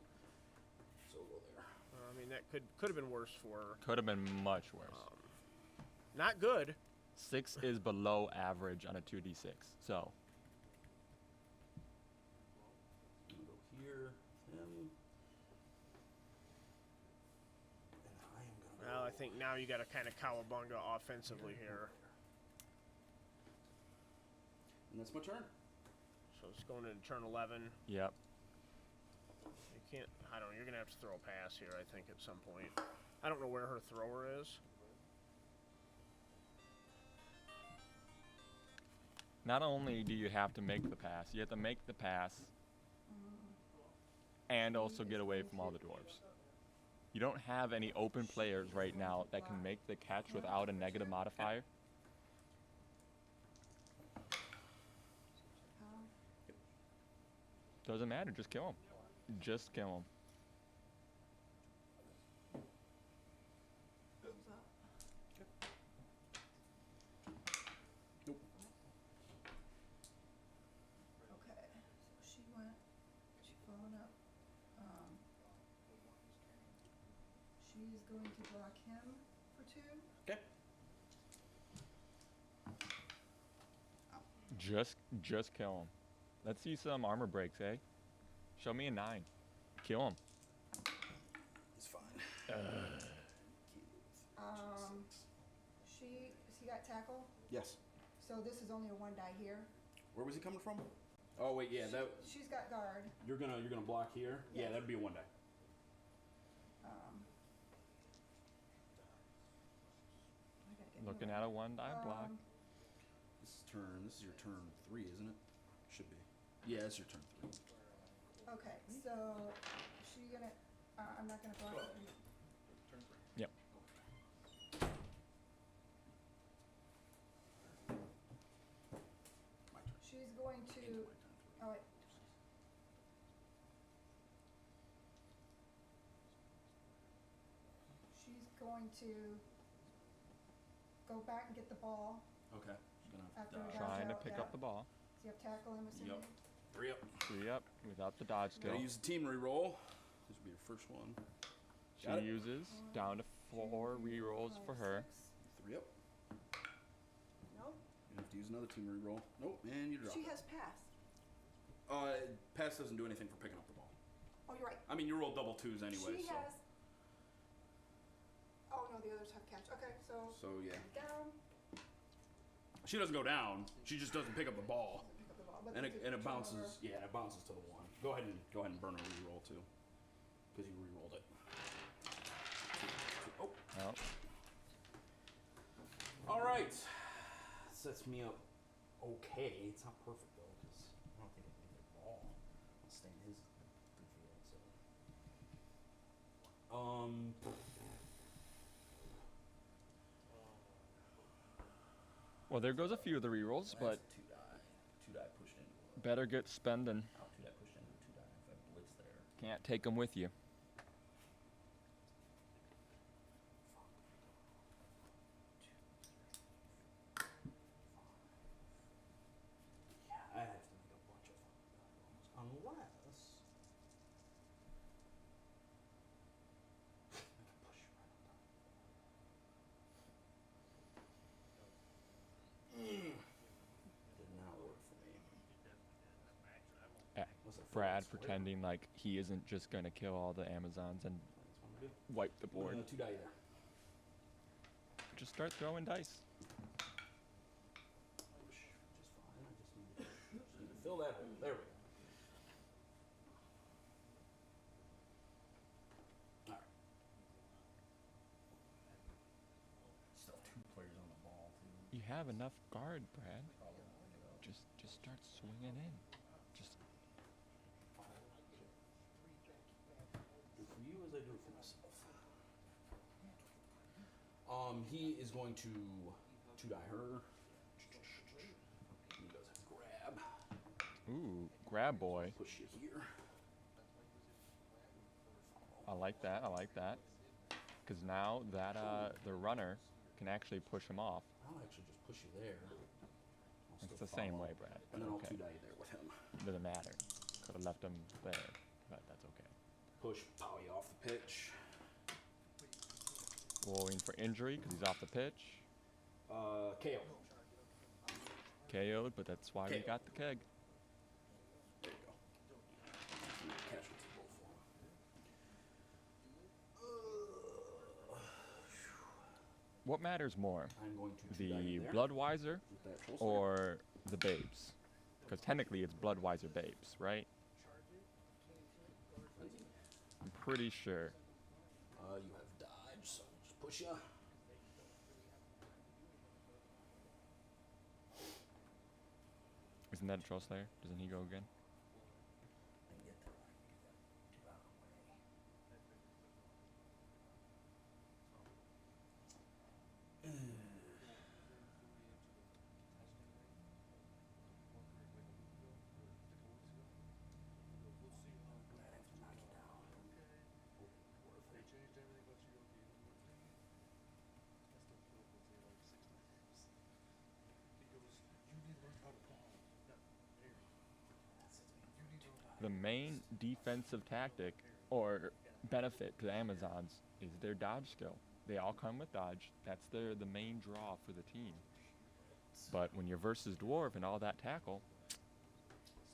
So it'll go there. I mean, that could have been worse for her. Could have been much worse. Not good. 6 is below average on a 2d6. So I'm gonna go here. Him. And I am gonna. Well, I go think now you got to kind of cowabunga offensively here. And that's my turn. So it's going into turn 11. yep. You can't. I don't know. You're gonna have to throw a pass here. I think at some point. I don't know where her thrower is. Not only do you have to make the pass, you have to make the pass and also get away from all the dwarves. You don't have any open players right now that can make the catch without a negative modifier. Doesn't matter, just kill him. Just kill him. Thumbs up. Nope. Okay, so she went. She followed up. She's going to block him for 2. Okay. Just kill him. Let's see some armor breaks, eh? Show me a 9. Kill him. It's fine. He got tackle. Yes. So this is only a 1 die here. Where was he coming from? Oh wait, yeah. That She's got guard. you're gonna block here. Yeah, Yes. that'd be a 1 die. I gotta get Looking moving. at a 1 die block. This is your turn 3, isn't it? Should be. Yeah, it's your turn 3. Okay, so she gonna. I'm not gonna block her. Yep. My turn. She's going to. Into my turn 3. Oh wait. She's going to go back and get the ball. Okay. She's gonna After dodge. we got- Trying to out pick that. up the ball. So you have tackle, I'm assuming. Yep. 3 up. 3 up without the dodge skill. Gotta use the team reroll. This will be your first one. She Got it. uses down to 4 rerolls for her. 3 up. Nope. You have to use another team reroll. Nope, and you drop. She has passed. Pass doesn't do anything for picking up the ball. Oh, you're right. I mean, you roll double 2s anyway, She so. has. Oh no, the others have catch. Okay, so So yeah, down. she doesn't go down. She just doesn't pick up the ball, Pick up the ball, but and it's a it turnover. bounces. Yeah, and it bounces to the 1. Go ahead and burn a reroll too, because you rerolled it. 2. Oh. Oh, All right. Sets me up okay. It's not perfect though, because I don't think I can get the ball. I'll stay in his free field. So. well, there goes a few of the rerolls, but That's a 2 die. 2 die pushed into it. better get spending. Oh, 2 die pushed into a 2 die. If I blitz there. Can't take them with you. Yeah, I have to make a bunch of fucking die rolls. Unless I can push you right on top. Did not work for me. Was it Brad square? pretending like he isn't just gonna kill all the Amazons and That's what I'm gonna do. wipe the board. 2 die there. Just start throwing dice. Which is fine. I just need to fill that hole. There we go. Alright. Still 2 players on the ball, too. You have enough guard, Brad. Probably. Just start swinging in. Just Do for you as I do it for myself. He is going to two-die her. He does a grab. ooh, grab boy. Push you here. I like that. I like that. Because now that the runner can actually push him off. I'll actually just push you there. I'll It's still the same follow. way, Brad. And then I'll Okay. two-die you there with him. Doesn't matter. Could have left him there, but that's okay. Push, pow you off the pitch. Rolling for injury because he's off the pitch. KO. KO'd, but that's why we KO. got the keg. There you go. Casualty roll for him. What matters more, I'm going to the two-die you there Bloodweiser with that troll slayer. or the Babes? Because technically it's Bloodweiser Babes, right? I'm pretty sure. You have dodge, so I'll just push ya. Isn't that a Troll Slayer? Doesn't he go again? I can get that. I can get that two out of the way. I'd have to knock you down. Worth it. The main defensive tactic or benefit to the Amazons is their dodge skill. They all come with dodge. That's the main draw for the team. But when you're versus Dwarf and all that tackle,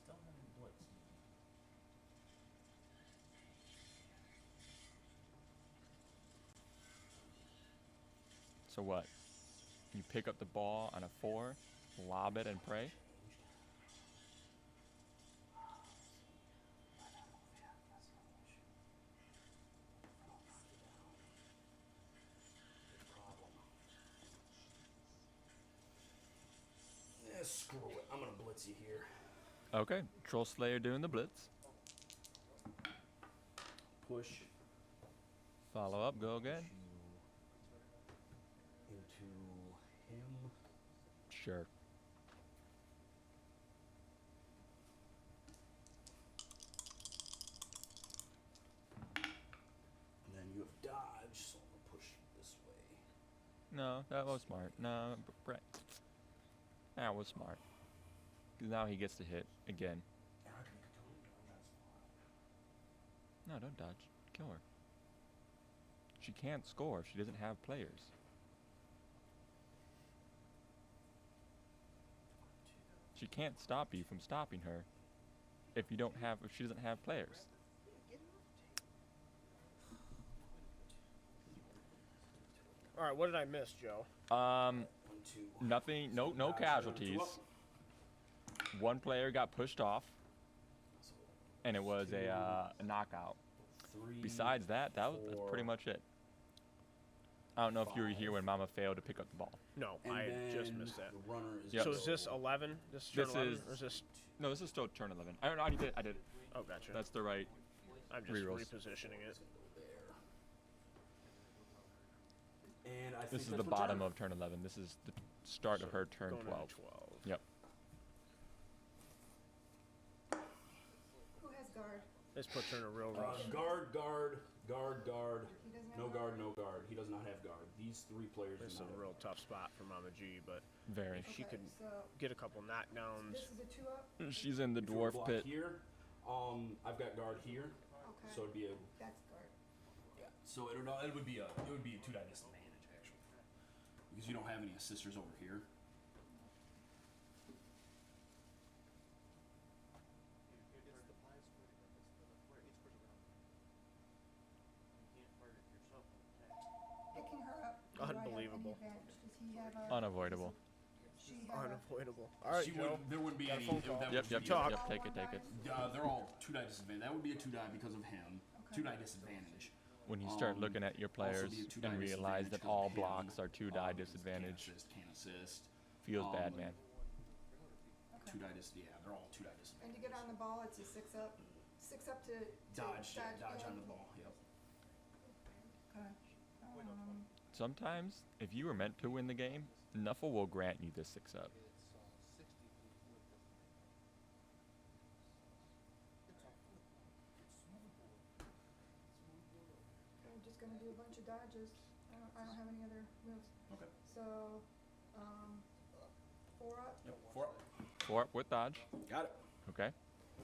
Still having blitz. so what? You pick up the ball on a 4, lob it and pray? Yeah, screw it. I'm gonna blitz you here. Okay, Troll Slayer doing the blitz. Push. Follow up, go again. Into him. Sure. And then you have dodge, so I'm gonna push you this way. No, that was smart. No, Brett. That was smart. 'Cause now he gets to hit again. Yeah, I can make a total dodge. That's fine. No, don't dodge. Kill her. She can't score if she doesn't have players. She can't stop you from stopping her if she doesn't have players. All right, what did I miss, Joe? 1, 2. Nothing. No Dodge, casualties. 2 up. One player got pushed off, and it was a knockout. 3. Besides that's pretty 4. much it. I don't know if you were here when Mama failed to pick up the ball. No, And I just then missed that. The runner is Yep. So is this 11? This is turn This 11? is- Or is this? No, this is still turn 11. I already did. I did. Oh, gotcha. That's the right. I'm just rerolls. repositioning it. there. And I think This is that's the my bottom turn. of turn 11. This is the start of her turn Going into 12. 12. Yep. Who has guard? This puts her in a real rush. Guard, guard, guard, guard. He doesn't have No guard, no guard. He does not have guard. These 3 players This is do a not have real tough spot for Mama G, but Very. if she Okay, could so get a couple knockdowns. this is a 2-up? She's in the If you were dwarf blocked pit. Here, I've got guard here, Okay. so it'd be a That's guard. So it would be a 2-die disadvantage actually, because you don't have any assisters over here. Picking her up. do I have any Unbelievable. advantage? Does he have a? Unavoidable. She have a? Unavoidable. All right, She Joe. there wouldn't be got a any. phone call. That Yep, would yep, be yep, Talk. yep. Take it, take it. They're all 2-die disadvantage. That would be a 2-die because of him. Okay. 2-die disadvantage. When you start Um, looking at your also players be a 2-die and realize that disadvantage 'cause all of him. blocks are 2-die Can't disadvantage, assist, can't assist. feels bad, Um, man. Okay. 2 die yeah, they're all 2 die disadvantage. And to get on the ball, it's a 6 up. 6 up to Dodge in. onto the ball. Yep. Okay. Sometimes, if you were meant to win the game, Nuffle will grant you this 6 up. I'm just gonna do a bunch of dodges. I don't have any other moves. Okay. So, 4 up, Yep. 4 up. 4 up with dodge. Got it. Okay.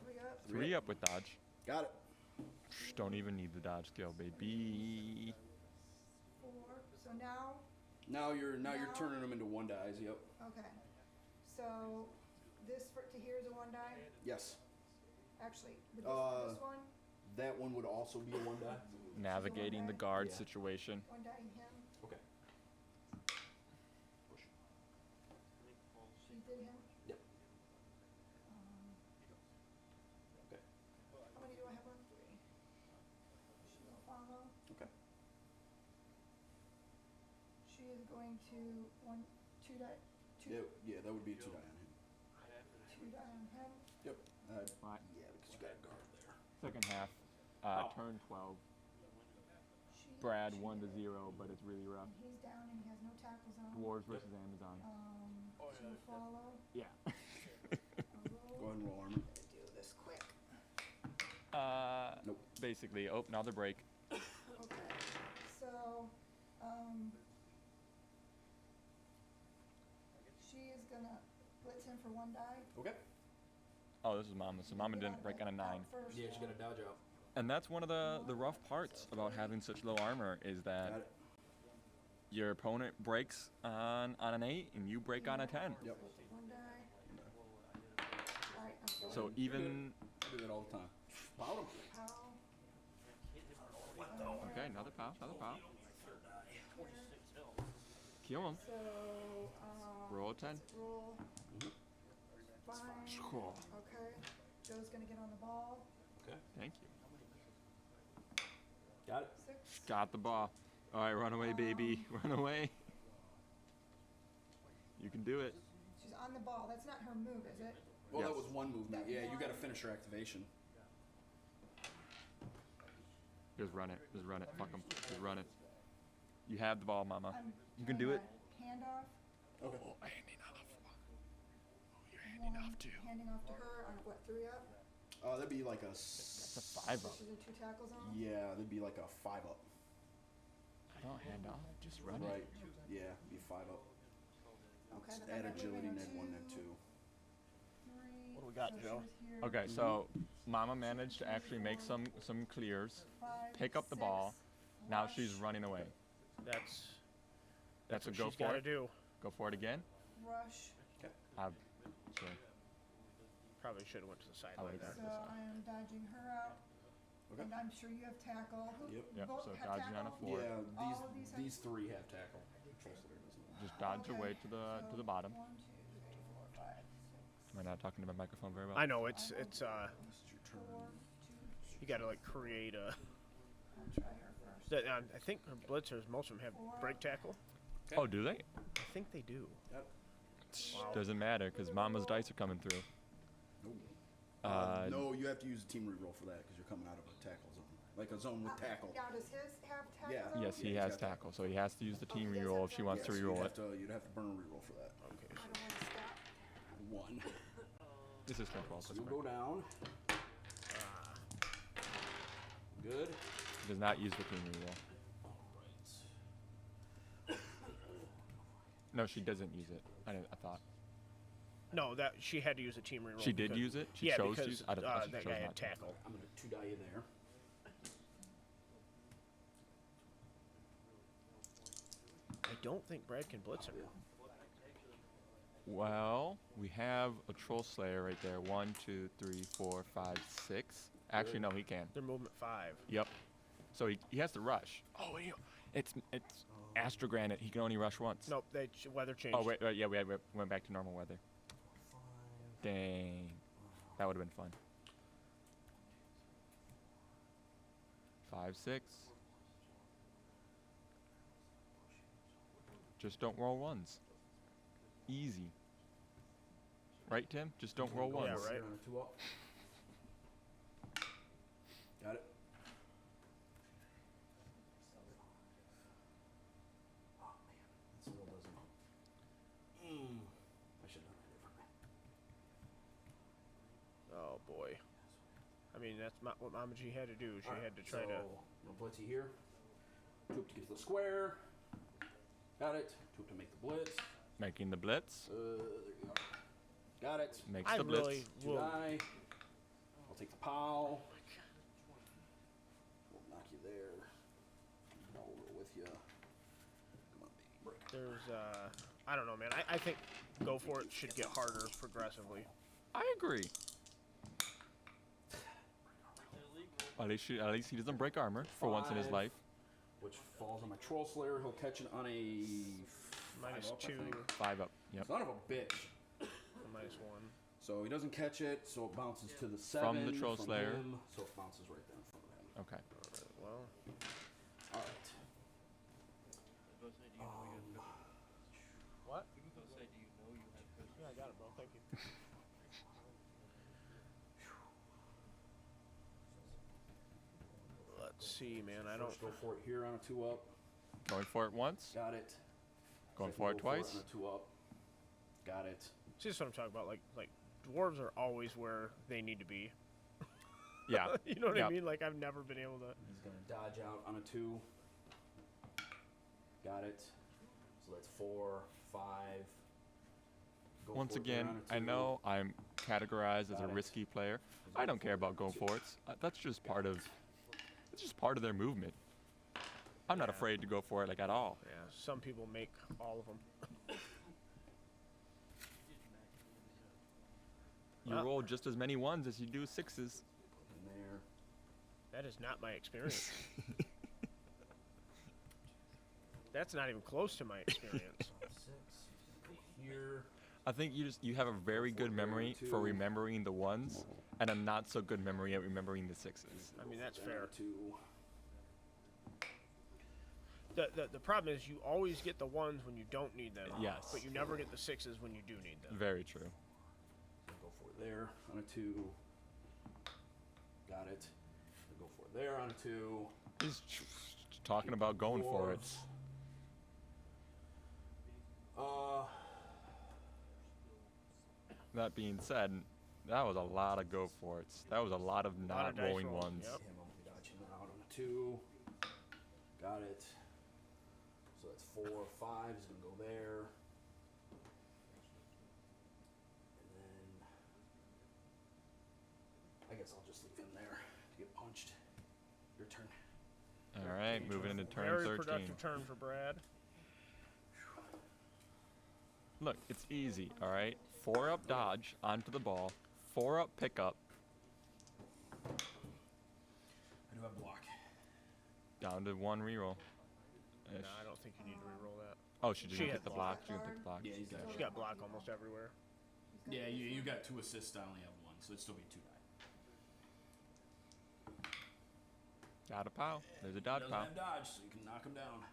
3 up, 3 up with dodge. Got it. Psh, don't even need the dodge skill, baby. 4. So now, Now you're Now? turning them into 1 dies. Yep. okay. So this to here is a 1 die. Yes. Actually, with this one, That one would also be a 1 die. Navigating the guard Yeah. situation. 1 die him. Okay. She did him. Yep. Okay. How many do I have on? 3. She will follow. Okay. She is going to 2 die. 2 Yeah, that would be a 2 die on him. 2 die on him. Yep. Right. Yeah, because you got a guard there. Second half, Oh. turn 12. She, Brad she 1 to did. 0, but it's really rough. And he's down and he has no tackles on. Dwarves versus Amazon. She will follow. Yeah. A Go roll. ahead and roll armor. I'm gonna do this quick. Nope. Basically, oh, another break. Okay. So, she is gonna blitz him for 1 die. Okay. Oh, this is Mama. So Mama Get didn't out break on a 9. first. Yeah, she's got to dodge out. And that's one of the rough parts about having such low armor is Got that it. your opponent breaks on an 8 and you break on a 10. Yep. 1 die. Alright, I'm So going. even I do that all the time. Pout him. Pow. okay, another pow, another pow. Kill him. So, Roll a 10. roll. Fine. Cool. Okay. Joe's gonna get on the ball. Okay. Thank you. Got it. 6. Got the ball. All right, run away, baby, run away. You can do it. She's on the ball. That's not her move, is it? Well, Yes. that was one movement. That Yeah, you got to one. finish her activation. Just run it. Just run it. Fuck him. Just run it. You have the ball, Mama. I'm You can doing do it. my Hand off. Okay. Oh, handing off. Oh, you're Handing off to her on what, 3 up? That'd be like a. It's a 5 up. She's a 2 tackle zone. Yeah, that'd be like a 5 up. Don't hand off. Just run Right. it. Yeah, be 5 up. Okay, Let's but add then agility, moving net 1, net 2. 3. What do we got, so she Joe? was here. Okay, so Mama managed to actually make some clears. 5, Pick up the 6, ball. Now rush, she's running away. That's That's a what go she's for got to it. do. Go for it again. Rush. Sure. Probably should have went to the side I like like that. So I am dodging her out. Okay. And I'm sure you have tackle. Yep. Yep, Both so have dodging on a tackle? 4. Yeah, All of these have- these 3 have tackle. Control Slayer doesn't. Just dodge Okay, away to so the bottom. 1, 2, 3, 4, 5, 6, Am I not talking to my microphone very well? I know it's This is your turn. 4, 2. you got to like create a. I'll try her first. That, I think her blitzers, most of them have break tackle. Oh, do they? I think they do. Yep. Wow. Doesn't matter because Mama's dice are coming through. Nope. No, you have to use a team reroll for that because you're coming out of a tackle zone, like a zone with tackle. Now, does his have tackle? Yeah. zone? Yes, he he's has got tackle, so he has to use the Oh, team he does reroll have if she wants to Yes, reroll you'd it. You'd have to burn a reroll for that. Okay. I don't want to stop. 1. This is control. So you'll go down. Good. Does not use the team reroll. Alright. No, she doesn't use it. I thought No, that she had to use a team reroll. she did because- use it. She yeah, chose because to use it. I don't know. She that chose guy had not to. tackle. I'm gonna 2 die you there. I don't think Brad can blitz her. Well, we have a troll slayer right there. 1, 2, 3, 4, 5, 6. Actually, no, he can. They're movement 5. Yep. So he has to rush. Oh, it's Astrogranite. He can only rush once. Nope, weather changed. Oh wait, yeah, we went back to normal weather. Dang, that would have been fun. 5, 6. Just don't roll ones. Easy. Right, Tim? Just don't roll ones. Yeah, right. On a 2 up. Got it. Oh man, that still doesn't. I should have done that differently. Oh boy. I mean, that's what Mama G had to do. She had to try so, to. No blitzy here. 2 up to get to the square. Got it. 2 up to make the blitz. Making the blitz. There you go. Got it. Makes I the blitz. really 2 will. die. I'll take the pow. We'll knock you there. I'll roll with you. Come on, baby. Break. There's I don't know, man. I think go for it should get harder progressively. I agree. At least he doesn't break armor for once in his 5, life. Which falls on my Troll Slayer. He'll catch it on a Minus 5 up, I 2, think. 5 up. Yep. Son of a bitch. minus 1. So he doesn't catch it, so it bounces to the 7 From the Troll Slayer. him, so it bounces right there in front of him. Okay. Well, All right. what? Yeah, I got it, bro. Thank you. Let's see, man. I don't. First go for it here on a 2 up. Going for it once. Got it. Going Second for it go twice. on a 2 up. Got it. See, that's what I'm talking about. Like dwarves are always where they need to be. Yeah. You know what Yep. I mean? Like I've never been able to. He's going to dodge out on a 2. Got it. So that's 4, 5. Go Once for it there again, on a I 2. know I'm categorized as Got a it. risky player. He's I going don't care about go for it. That's just part of. It's just part of their movement. I'm not Yeah. afraid to go for it like at all. Yeah, some people make all of them. You Well- roll just as many ones as you do sixes. In there. That is not my experience. That's not even close to my experience. 6. Go here. I think you have a very good memory for remembering the ones, and a not so good memory at remembering the sixes. I mean, that's Go for it on fair. a 2. The problem is you always get the ones when you don't need them. Yes. But you never get the sixes when you do need them. Very true. Go for it there on a 2. Got it. Go for it there on a 2. He's talking about going for it. Dwarves. That being said, that was a lot of go for it. That was a lot of Lot not of dice rolling rolls, ones. yep. Him, I'll be dodging out on a 2. Got it. So that's 4, 5 is gonna go there. And then I guess I'll just leave him there to get punched. Your turn. All right, moving into turn Very 13. productive turn for Brad. Look, it's easy, all right? 4 up dodge onto the ball, 4 up pickup, I do have block. down to 1 reroll. No, I don't think you need to re-roll that. Oh, she didn't She pick had the block. block. She didn't pick the block. Yeah, he's got She got block almost everywhere. He's got Yeah, you got 2 assists. I only have 1, so it'd still be 2 die. Got a pow. There's a dodge Doesn't pow. have dodge, so you can knock him down.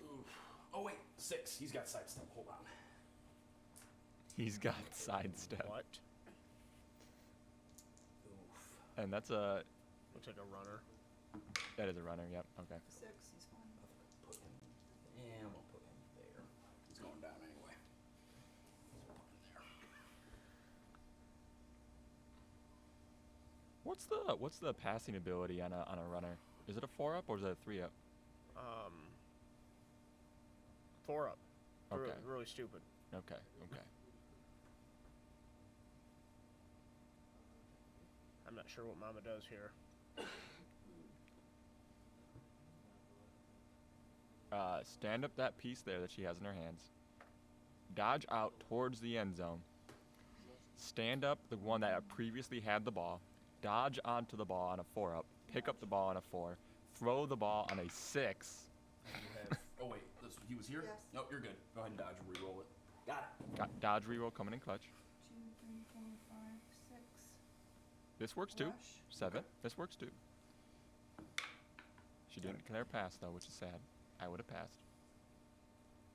Oof. Oh wait, 6. He's got sidestep. Hold on. He's got sidestep. What? Oof. And that's a. Looks like a runner. That is a runner, yep. Okay. 6, he's fine. Put him. And we'll put him there. He's going down anyway. So we'll put him there. What's the passing ability on a runner? Is it a 4 up or is it a 3 up? 4 up. Okay. Really stupid. Okay. I'm not sure what Mama does here. Stand up that piece there that she has in her hands. Dodge out towards the end zone. Stand up the one that previously had the ball. Dodge onto the ball on a 4 up. Pick up the ball on a 4. Throw the ball on a 6. You have, oh wait, he was here? Yes. Nope, you're good. Go ahead and dodge and re-roll it. Got it. Got dodge reroll coming in clutch. 2, 3, 4, 5, 6. This works too. Rush. 7. This works too. She didn't declare pass though, which is sad. I would have passed.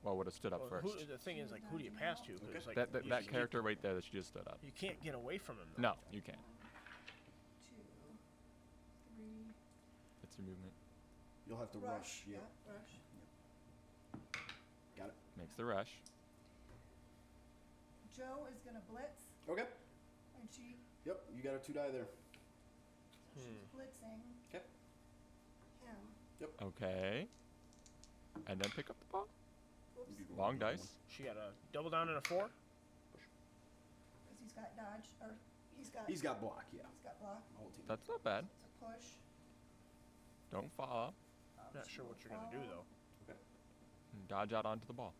Well, would have stood up Well, first. the thing is, like, who do you pass to? 'Cause, like, That you character right there that she just stood up. You can't get away from him. Though. No, you can't. 2, 3. It's your movement. You'll have to rush. Yeah, Yeah. rush. Got it. Makes the rush. Joe is gonna blitz, Okay. and she Yep. You got a 2 die there. she's blitzing Okay. him. Okay. And then pick up the ball. Whoops, You roll Long another dice. She got a double down and a 4. because he's got dodge, or he's got one. He's got block. Yeah. he's got block. My whole team. That's not bad. It's a push. Don't fall up. Not sure what you're gonna do though. Okay. And dodge out onto the ball.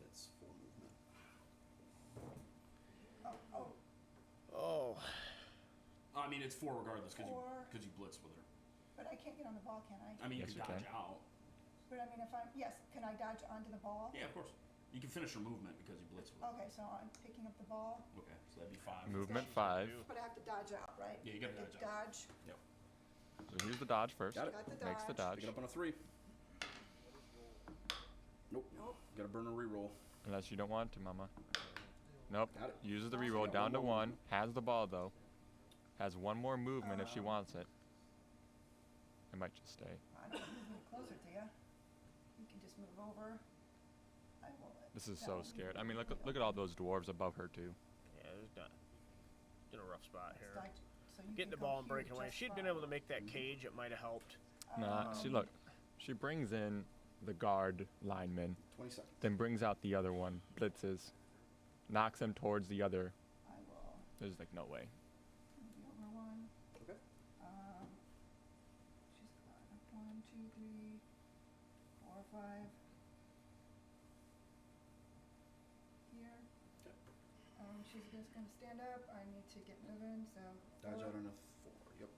That's 4 movement. Oh, Oh, I mean, it's 4 regardless because Four. you blitz with her. but I can't get on the ball, can I? I mean, Yes, you you can dodge can. out. But I mean, if I'm, yes, can I dodge onto the ball? Yeah, of course. You can finish her movement because you blitz with her. Okay, so I'm picking up the ball, Okay, so that'd be 5. Movement 5. but I have to dodge out, right? Yeah, you gotta Get dodge out. Dodge. Yep. So here's the dodge first. Got it. Got the Makes the dodge. dodge. Pick it up on a 3. Nope. Nope. Gotta burn a reroll. Unless you don't want to, mama. Nope. Got it. Uses the So you reroll got down to one more 1. Has the ball though. Has 1 more movement if she wants it. It might just stay. I don't move any closer to you. You can just move over. I will. This is so scared. I mean, look at all those dwarves above her too. yeah, there's not. In a rough spot here. Dodge, so you Getting the can go ball and here breaking away. If just she'd been fine. able to make that cage, it might have helped. Nah, see, look. She brings in the guard lineman, 20 seconds. then brings out the other one, blitzes, knocks him towards the other. I will There's like no way. move you over 1. Okay. She's got 1, 2, 3, 4, 5. Here. Okay. She's just gonna stand up. I need to get moving, so. Dodge 4. out on a 4. Yep.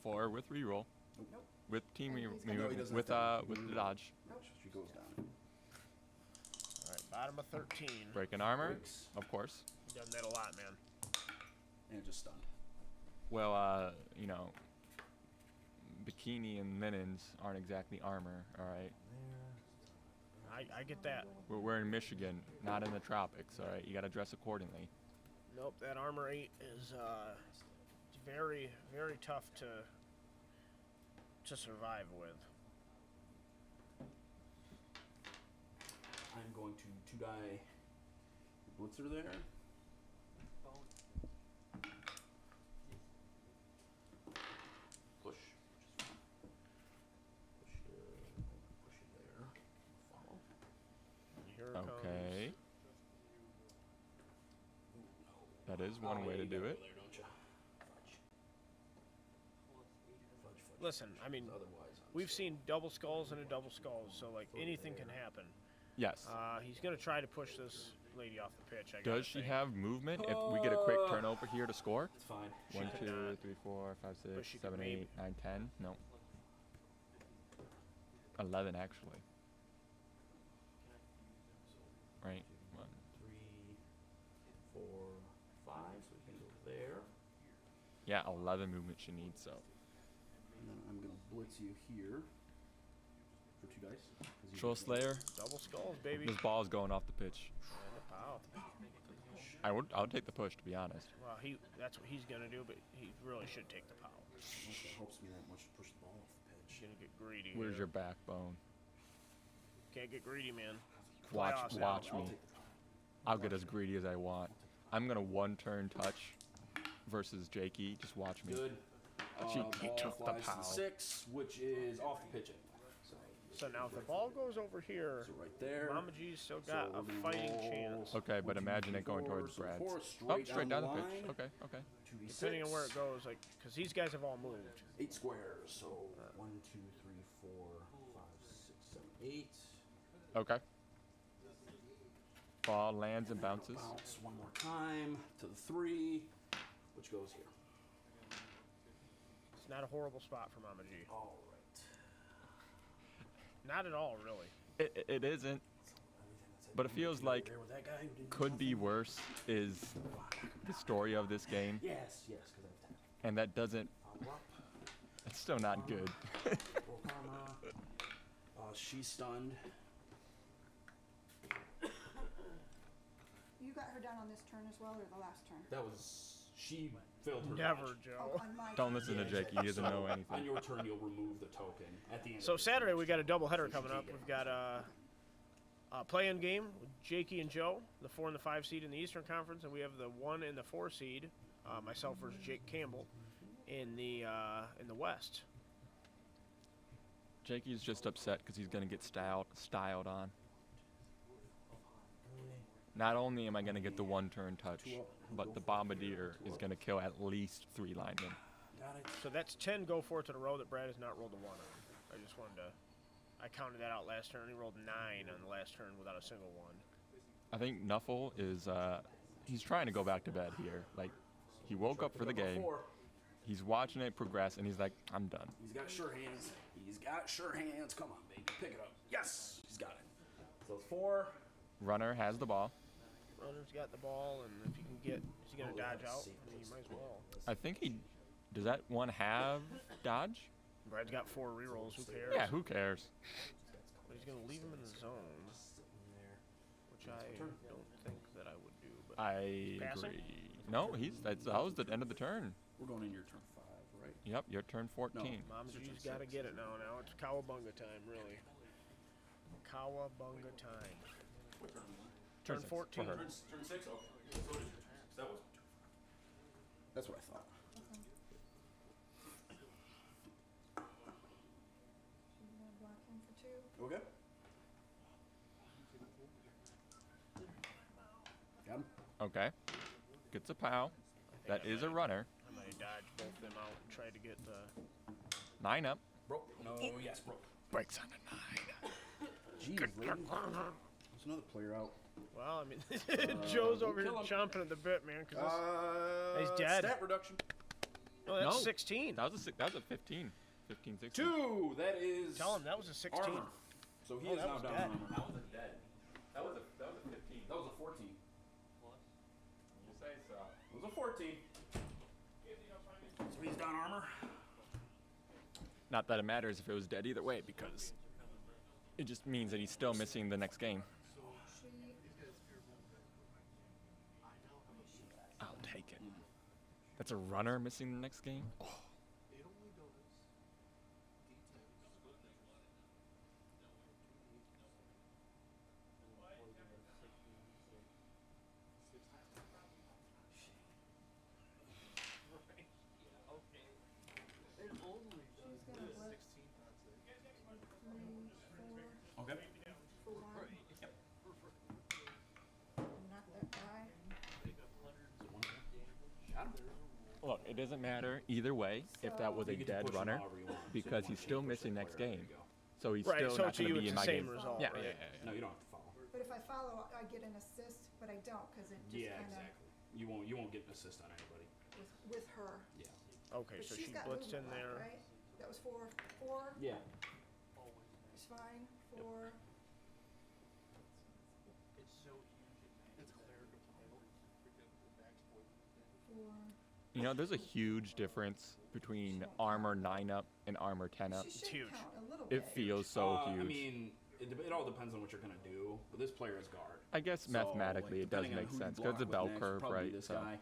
4 with reroll, Nope. with team And re- he's got- No, he doesn't with have to with the reroll. dodge. Nope. She goes down. All right, bottom of 13. Breaking armor, Breaks. of course. Done that a lot, man. And it just stunned. Well, you know, bikini and linens aren't exactly armor, all right? I get that. We're in Michigan, not in the tropics, all right? You gotta dress accordingly. Nope, that armor 8 is it's very, very tough to survive with. I'm going to 2 die blitzer there. Push. Push it there. Follow. And here it Okay. comes. That is one way to do it. There, don't you? Fudge. Fudge, fudge, Listen, fudge. I mean, Otherwise, I'm we've still- seen double skulls and a double skull, so like anything can happen. Yes. He's gonna try to push this lady off the pitch. I Does gotta she think. have movement if we get a quick turnover here to score? It's fine. 1, could 2, not. 3, 4, 5, But 6, she could 7, maybe. 8, 9, 10. No. 11 actually. Right. 1. 3, 4, 5. So we can go there. Yeah, 11 movement she needs, so. And then I'm gonna blitz you here for 2 dice. 'cause you Troll get- Slayer, Double skulls, baby. this ball's going off the pitch. And a pow. I would take the push, to be honest. Well, that's what he's gonna do, but he really should take the pow. Unless it helps me that much to push the ball off the He's pitch. gonna get greedy. Where's here. your backbone? Can't get greedy, man. Watch, Playoffs watch now. I'll me. take the power. I'll get as greedy as I want. I'm gonna 1-turn touch versus Jakey. Just watch me. Good. He Ball took the flies to pow. 6, which is off the pitch anyway. So now if the ball goes over here, So right there. Mama G's still So got we're a gonna fighting roll chance. Okay, but 1, 2, imagine 3, it going 4, towards so Brad's. 4 Oh, straight, straight down the line. pitch. Okay, okay. 2d6. Depending on where it goes, like, because these guys have all moved. 8 squares. So 1, 2, 3, 4, 5, 6, 7, 8. Okay. Ball lands and bounces. Bounce one more time to the 3, which goes here. It's not a horrible spot for Mama G. All right. Not at all, really. It isn't. But it feels like There with that guy who didn't do could be nothing. worse is the story of this game, Yes, yes, because I have 10. and that doesn't. Follow up. It's still not good. Roll karma. She's stunned. you got her done on this turn as well, or the last turn? That was she filled her. Never, dodge. Joe. On my Don't turn. listen to Yeah, Jake. He doesn't know On anything. your turn, you'll remove the token at the end. So of the Saturday turn. we got a doubleheader So coming she up. can't We've get got a play-in game with Jakey and Joe, the 4 and the 5 seed in the Eastern Conference, and we have the 1 and the 4 seed, myself versus Jake Campbell, in the West. Jakey's just upset because he's gonna get styled on. Not only am I gonna get the 1-turn touch, but the Bombardier is gonna kill at least 3 linemen. Got it. So that's 10 go for it to the row that Brad has not rolled a 1 on. I just wanted to. I counted that out last turn. He rolled 9 on the last turn without a single 1. I think Nuffle is he's trying to go back to bed here. Like, he woke up for the game. He's watching it progress, and he's like, I'm done. He's got sure hands. He's got sure hands. Come on, baby. Pick it up. Yes! He's got it. So it's 4. Runner has the ball. Runner's got the ball, and if you can get, is he gonna dodge out? I mean, you might as well. I think he does that one have dodge? Brad's got 4 rerolls. Who cares? Yeah, who cares? But he's gonna leave him in the zone, which I don't think that I would do. But I Passing? agree. No, that was the end of the turn. We're going in your turn 5, right? Yep, your turn 14. Mom's G's got to get it now. Now it's Cowabunga time, really. Cowabunga time. Turn 6 14. for her. Turn 6? Okay. So it is your turn. That wasn't too far. That's what I thought. She's gonna block him for 2. Okay. Got him. Okay. Gets a pow. That is a runner. I might dodge both them out and try to get the. 9 up. Broke. No, yes, broke. Breaks on a 9. Jeez, lady. There's another player out. Well, I mean, Joe's over here kill him. chomping at the bit, man. Cause he's dead. Stat reduction. no, that's No. 16. That was a 15. 15, 16. 2. That is. Tell him that was a 16. Armor. So he Oh, is that now was down dead. on armor. That was a dead. That was a 15. That was a 14. You say so. It was a 14. So he's down armor. Not that it matters if it was dead either way, because it just means that he's still missing the next game. I'll take it. That's a runner missing the next game? Oh. She's gonna blitz 3, 4 Okay. for 1. Yep. Knock that guy. Got him. Look, it doesn't matter either way if that was a You get to dead push him runner, however you want. So if you because want he's to still push missing that next player, game. there you go. So he's Right, still so not to going you to be it's in the my same game. result, Yeah, right? No, you don't have to follow. But if I follow, I get an assist, but I don't because it just Yeah, kind of exactly. You won't get an assist on anybody. with her. Yeah. Okay, But so she's she got blitzed in movement left, there. right? That was 4. 4 Yeah. is fine. 4. You know, there's a huge difference between armor 9 up and armor 10 up. She should huge. count a little It bit. feels so huge. I mean, it all depends on what you're gonna do. But this player is guard. I guess So, mathematically like, it does depending on make who you sense block because it's a with bell next, curve, probably right? This So guy,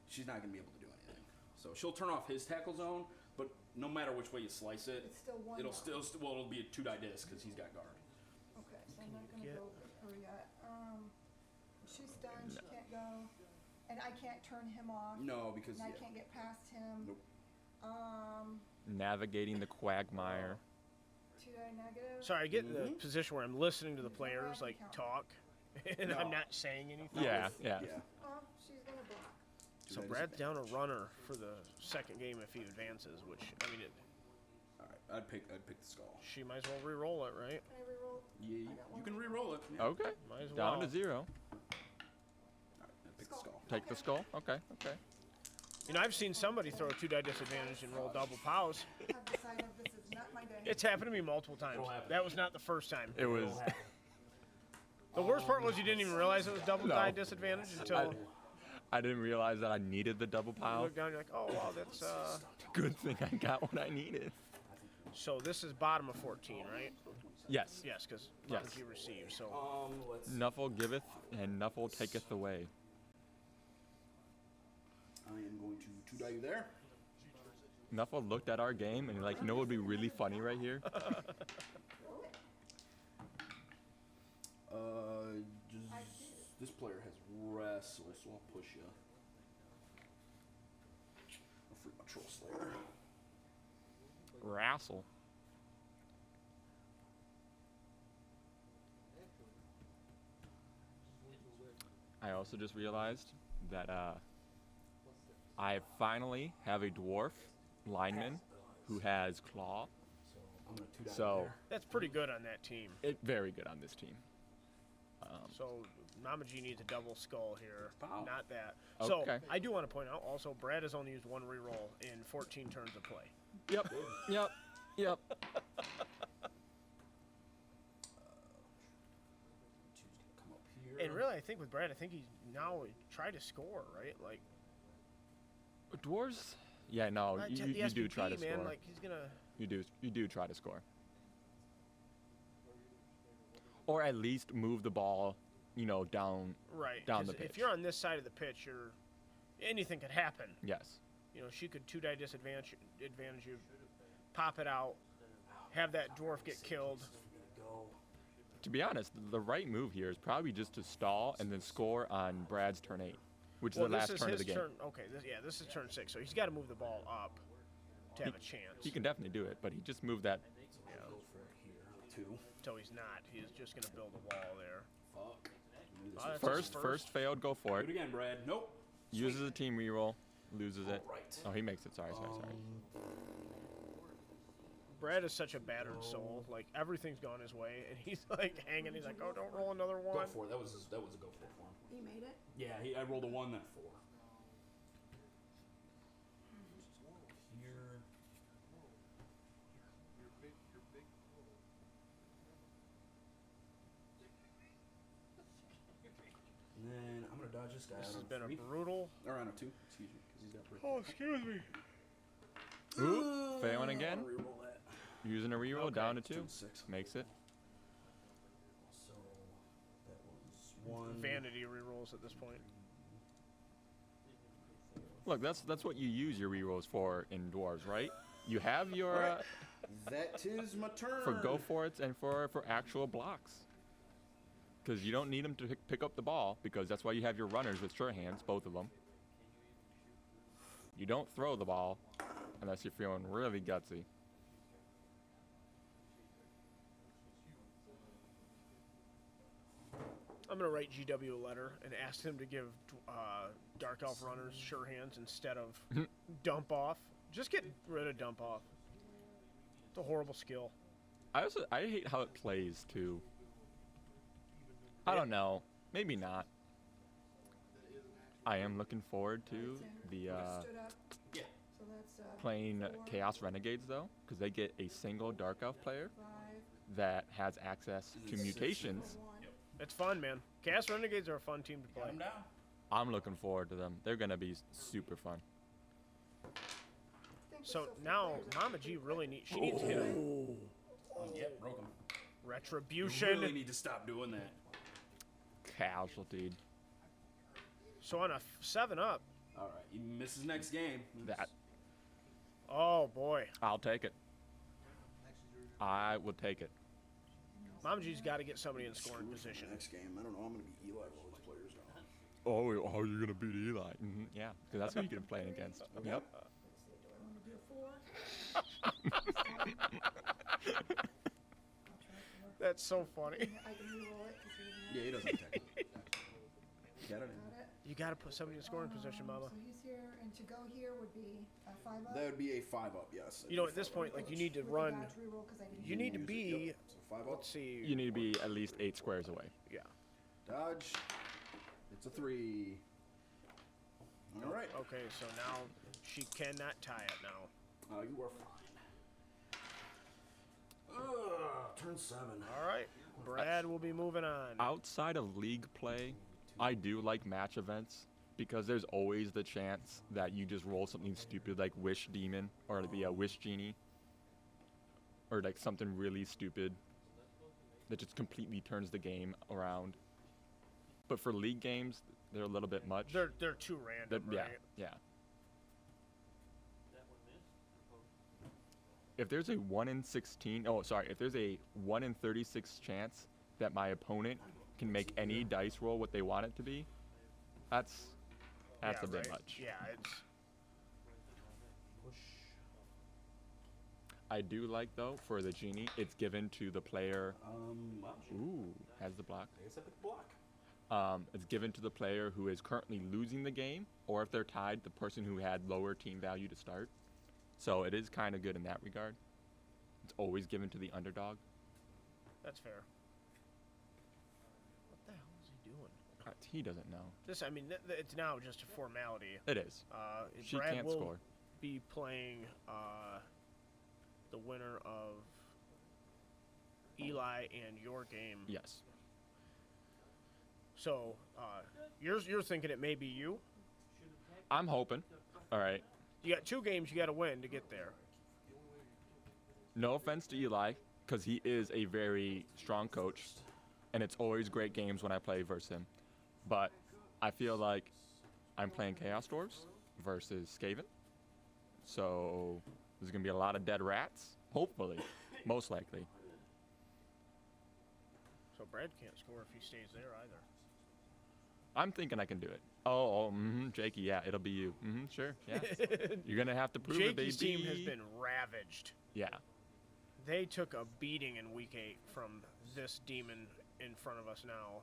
she's not gonna be able to do anything. So she'll turn off his tackle zone, but no matter which way you slice it, It's still 1. it'll though. it'll be a 2-die disc because he's got guard. Okay, so I'm not gonna get- go with her yet. She's done. She can't go, and I can't turn him off. No, because And I yeah. can't get past him. Nope. navigating the quagmire. 2-die negative. Sorry, I get in the Mhm. position where I'm listening to the Is that where I players can like count? talk, and No. I'm not saying anything. Yeah, yeah. Yeah. Oh, she's gonna block. So Two-die Brad's down a runner for the second game if he advances, which I mean, All right, I'd pick the skull. she might as well re-roll it, right? Can I reroll? Yeah, I got you one. can re-roll it. Yeah. Okay, Might as well. down to 0. All right, I'd pick the skull. Take the Okay. skull. Okay, okay. You know, I've seen somebody throw a 2-die disadvantage and roll double pows. I've decided this is not my day. It's happened to me multiple times. It'll happen. That was not the first time. It was. The worst part was you didn't even realize it was double die disadvantage until I didn't realize that I needed the double you pile. look down. You're like, oh wow, that's Good thing I got what I needed. So this is bottom of 14, right? Yes. Yes, because Yes. he receives. So Let's. Nuffle giveth and Nuffle taketh away. I am going to two-die you there. Nuffle looked at our game and like, you know what would be really funny right here? This player has wrestle, so I'll push you. I'll free my Troll Slayer. Wrestle. I also just realized that I finally have a dwarf lineman who has claw. So I'm gonna two-die you So there. that's pretty good on that team. very good on this team. So Mama G needs a double skull here. Wow. Not that. Okay. So I do want to point out also Brad has only used one reroll in 14 turns of play. Yep. Yep. Yep. Choose to come up here. And really, I think with Brad, I think he's now tried to score, right? Like Dwarves. Yeah. No. not You, the you do try to SVP, man. score. Like he's gonna. You do try to score. Or at least move the ball, you know, down. Right. Down 'cause the if pitch. you're on this side of the pitch, anything could happen. Yes. You know, she could two-die advantage you, pop it out, have that dwarf get killed. To be honest, the right move here is probably just to stall and then score on Brad's turn 8, which is the last this is turn of his the game. turn. Okay, this is turn 6, so he's got to move the ball up to have a chance. He can definitely do it, but he just moved that. Go for it here. Two. So he's not. He's just going to build a wall there. Fuck. Do this Oh, that's one. his First failed, go for Do it it. again, Brad. Nope. Uses a team reroll, loses it. Right. Oh, he makes it. Sorry. Brad is such a battered soul. Like, everything's gone his way, and he's, like, hanging. He's like, oh, don't roll another Go one. for it. That was a go for it for him. He made it. Yeah, I rolled a 1, then a 4. Here. And then I'm gonna dodge this guy. This out has on been a 3. brutal. Or on a 2, excuse me, because he's got brick. Oh, excuse me. Ooh, failing again. I'll reroll that. Using a reroll, Okay. down to 2. Turn 6. Makes it. So that was 1. Vanity rerolls at this point. Look, that's what you use your rerolls for in Dwarves, right? You have your Right. That is my turn. for go for it and for actual blocks. Because you don't need them to pick up the ball, because that's why you have your runners with sure hands, both of them. You don't throw the ball unless you're feeling really gutsy. I'm going to write GW a letter and ask him to give Dark Elf runners sure hands instead of dump off. Just get rid of dump off. It's a horrible skill. I hate how it plays too. I don't know. Maybe not. I am looking forward to the Stood up. Yeah. So that's playing 4, Chaos Renegades though, because they get a single Dark Elf player 5, that has access to mutations. 1. It's fun, man. Chaos Renegades are a fun team to Got play. him down. I'm looking forward to them. They're gonna be super fun. So now Mama G really needs. She needs to hit a Yep, broke him. You retribution. really need to stop doing that. Casualty. So on a 7-up. All right, he misses next game. That Oh boy, I'll take it. I will take it. Mama G's got to get somebody in scoring position. Next game, I don't know. I'm gonna be Eli with all these players now. Oh, how are you gonna beat Eli? Yeah, because that's who you can play against. Yep. That's so funny. I can reroll it. 'cause he Yeah, he doesn't attack. Got it. got it. You got to put somebody in scoring position, Mama. So he's here, and to go here would be a 5 up. That would be a 5-up, yes. You know, at this point, like you need to With the run. dodge reroll 'cause I didn't You use need to it. be. Yep. So 5 up. Let's see. You need to be at least 8 squares away. Yeah. Dodge. It's a 3. All right. Okay, so now she cannot tie it now. You are fine. Turn 7. All right. Brad will be moving on. Outside of league play, I do like match events because there's always the chance that you just roll something stupid like Wish Demon or the Wish Genie. or like something really stupid that just completely turns the game around. But for league games, they're a little bit much. They're too random, Yeah, right? yeah. If there's a 1 in 16, if there's a 1 in 36 chance that my opponent can make any dice roll what they want it to be, that's Yeah, a bit right. much. Yeah, it's I do like, though, for the genie, it's given to the player. Well, Ooh, has the block. I guess I picked the block. It's given to the player who is currently losing the game, or if they're tied, the person who had lower team value to start. So it is kind of good in that regard. It's always given to the underdog. that's fair. What the hell is he doing? He doesn't know. This, I mean, it's now just a formality. It is. She Brad can't will score. be playing the winner of Eli and your game. Yes. So you're thinking it may be you. I'm hoping. All right. You got 2 games you got to win to get there. No offense to Eli, because he is a very strong coach, and it's always great games when I play versus him. But I feel like I'm playing Chaos Dwarves versus Skaven. So there's going to be a lot of dead rats, hopefully, most likely. So Brad can't score if he stays there either. I'm thinking I can do it. Jakey, yeah, it'll be you. Sure, yeah. You're going to have to prove it, baby. Jakey's team has been ravaged. Yeah. They took a beating in week 8 from this demon in front of us now.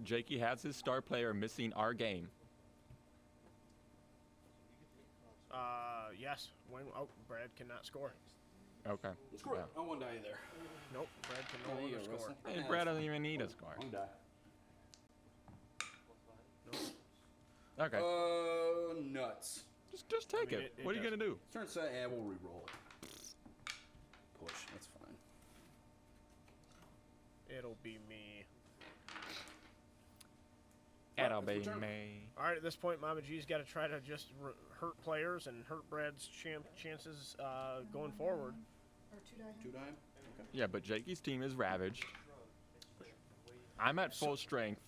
Jakey has his star player missing our game. Yes. Brad cannot score. Okay. Screw it. Yeah. I won't die either. Nope, Brad can no Oh, longer you go, score. Russell. And Brad doesn't even need a score. One die. Okay. Nuts. Just take mean, it. it What are you does. going to do? Turn set, yeah, we'll re-roll it. Push, that's fine. It'll be me. It'll Well, be if we turn- me. All right, at this point, Mama G's got to try to just hurt players and hurt Brad's chances going forward. Or 2 die. 2 die? Okay. Yeah, but Jakey's team is ravaged. I'm at full strength.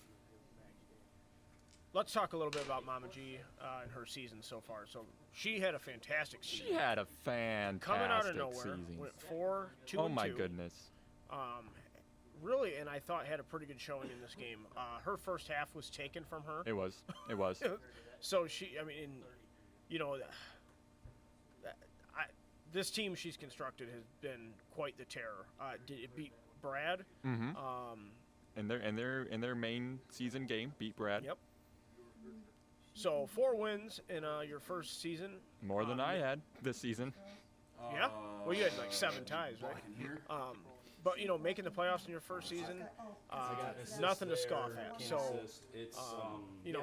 Let's talk a little bit about Mama G and her season so far. So she had a fantastic season. She had a fantastic coming out of nowhere. season. Went 4, 2, Oh and my 2. goodness. Really, and I thought had a pretty good showing in this game. Her first half was taken from her. It was. It was. So this team she's constructed has been quite the terror. Did it beat Brad? Mm-hmm. In their main season game, beat Brad. Yep. So 4 wins in your first season. More than I had this season. Yeah. Well, you had like 7 ties, right? Block in here. But making the playoffs in your first season, nothing to scoff at. So It's, and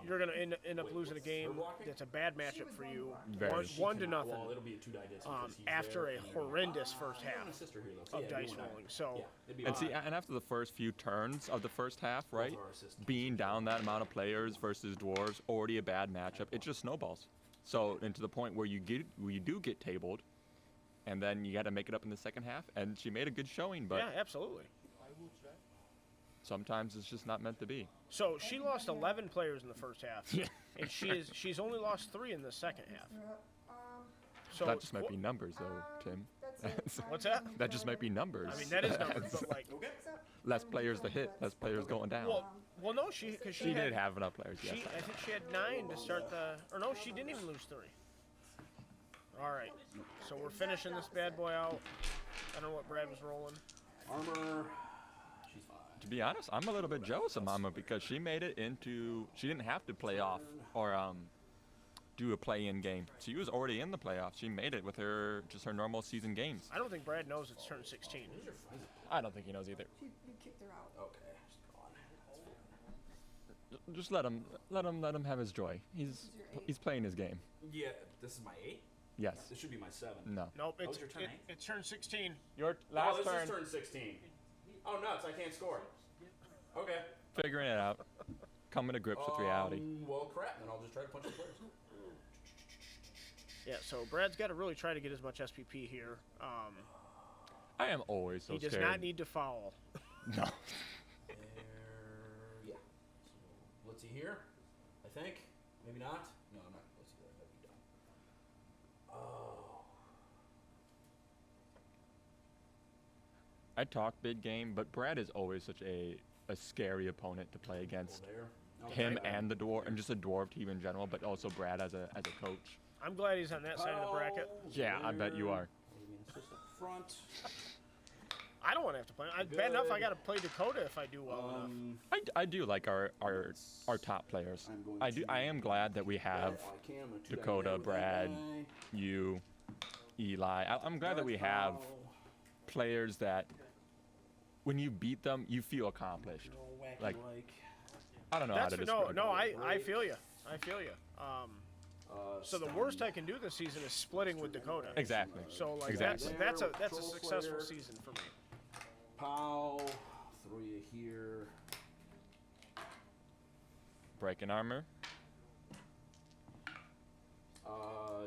you're gonna end up losing a game that's a bad matchup for you, Very. 1 to nothing. Well, it'll be a 2 die disc because he's After there, a and you horrendous have first half a sister here, though, so of yeah, dice you and I. rolling. So Yeah, it'd be And fine. see, and after the first few turns of the first half, right, Both our assistants. being down that amount of players versus Dwarves, already a bad matchup, it just snowballs. So, and to the point where you do get tabled, and then you got to make it up in the second half. And she made a good showing, but yeah, absolutely. sometimes it's just not meant to be. So she lost 11 players in the first half, Yeah. and she's only lost 3 in the second half. So That just might be numbers, though, Tim. That's it. What's that? That just might be numbers. I mean, that is numbers, but like, Less players to hit, less players going down. well, no, because She did have enough players, yes. I think she had 9 to start the, or no, she didn't even lose 3. All right, so we're finishing this bad boy out. I don't know what Brad was rolling. Armor. She's fine. To be honest, I'm a little bit jealous of Mama because she made it into. She didn't have to play off or do a play-in game. She was already in the playoffs. She made it with her normal season games. I don't think Brad knows it's turn 16. I don't think he knows either. You kicked her out. Okay, she's gone. Just let him have his joy. He's playing his game. Yeah, this is my 8? Yes. This should be my 7. No. Nope, Oh, it's your turn, eh? it's turn 16. Your Oh, this is turn 16. Oh, nuts, I can't score. Okay. Figuring it out. Coming to grips with reality. Well, crap, then I'll just try to punch the players. Yeah, so Brad's got to really try to get as much SPP here. I am always so He does scared. not need to foul. No. Yeah. So, Blitzy here, I think. Maybe not. No, I'm not Blitzy there. That'd be dumb. Oh. I talk big game, but Brad is always such a scary opponent to play against. There. Him and the dwarf, and just a dwarf team in general, but also Brad as a coach. I'm glad he's on that side of the bracket. Yeah, I bet you are. Front. I don't want to have to play. Bad enough I got to play Dakota if I do well enough. I do like our top players. I am glad that we have Dakota, Brad, you, Eli. I'm glad that we have players that when you beat them, you feel accomplished. Like, I don't know how to describe it. I feel you. I feel you. So the worst I can do this season is splitting with Dakota. Exactly. So like Exactly. that's a successful season for me. Pow. Throw you here. Breaking armor.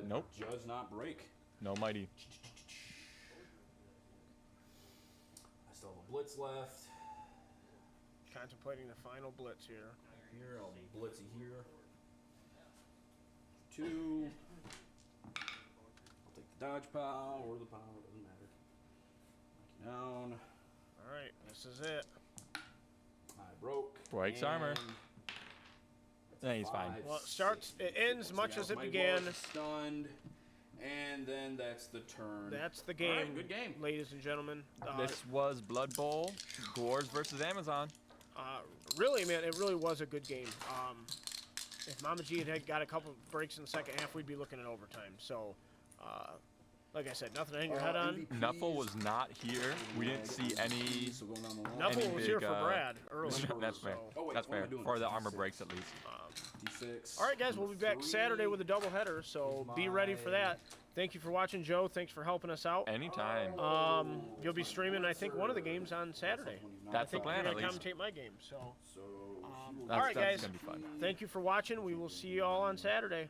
Nope. Does not break. No mighty. I still have a blitz left. Contemplating the final blitz here. Here, I'll be blitzy here. 2. I'll take the dodge pow or the pow, it doesn't matter. Knock you down. All right, this is it. I broke. Breaks armor. Yeah, he's fine. Well, it ends much as it began. Stunned, and then that's the turn. That's the game. All right, good game. Ladies and gentlemen. This was Blood Bowl, Dwarves versus Amazon. Really, man, it really was a good game. If Mama G had got a couple breaks in the second half, we'd be looking at overtime. So, like I said, nothing to hang your head on. Nuffle was not here. We didn't see any. Nuffle was here big, for Brad earlier. That's fair. Oh, wait, That's what am fair. I doing? For the armor breaks at least. D6. All right, guys, we'll be back Saturday with a doubleheader, so be ready for that. Thank you for watching, Joe. Thanks for helping us out. Anytime. You'll be streaming, I think, one of the games on Saturday. That's the plan, You're at gonna least. commentate my game. So, So all right, That's guys. gonna be fun. Thank you for watching. We will see you all on Saturday.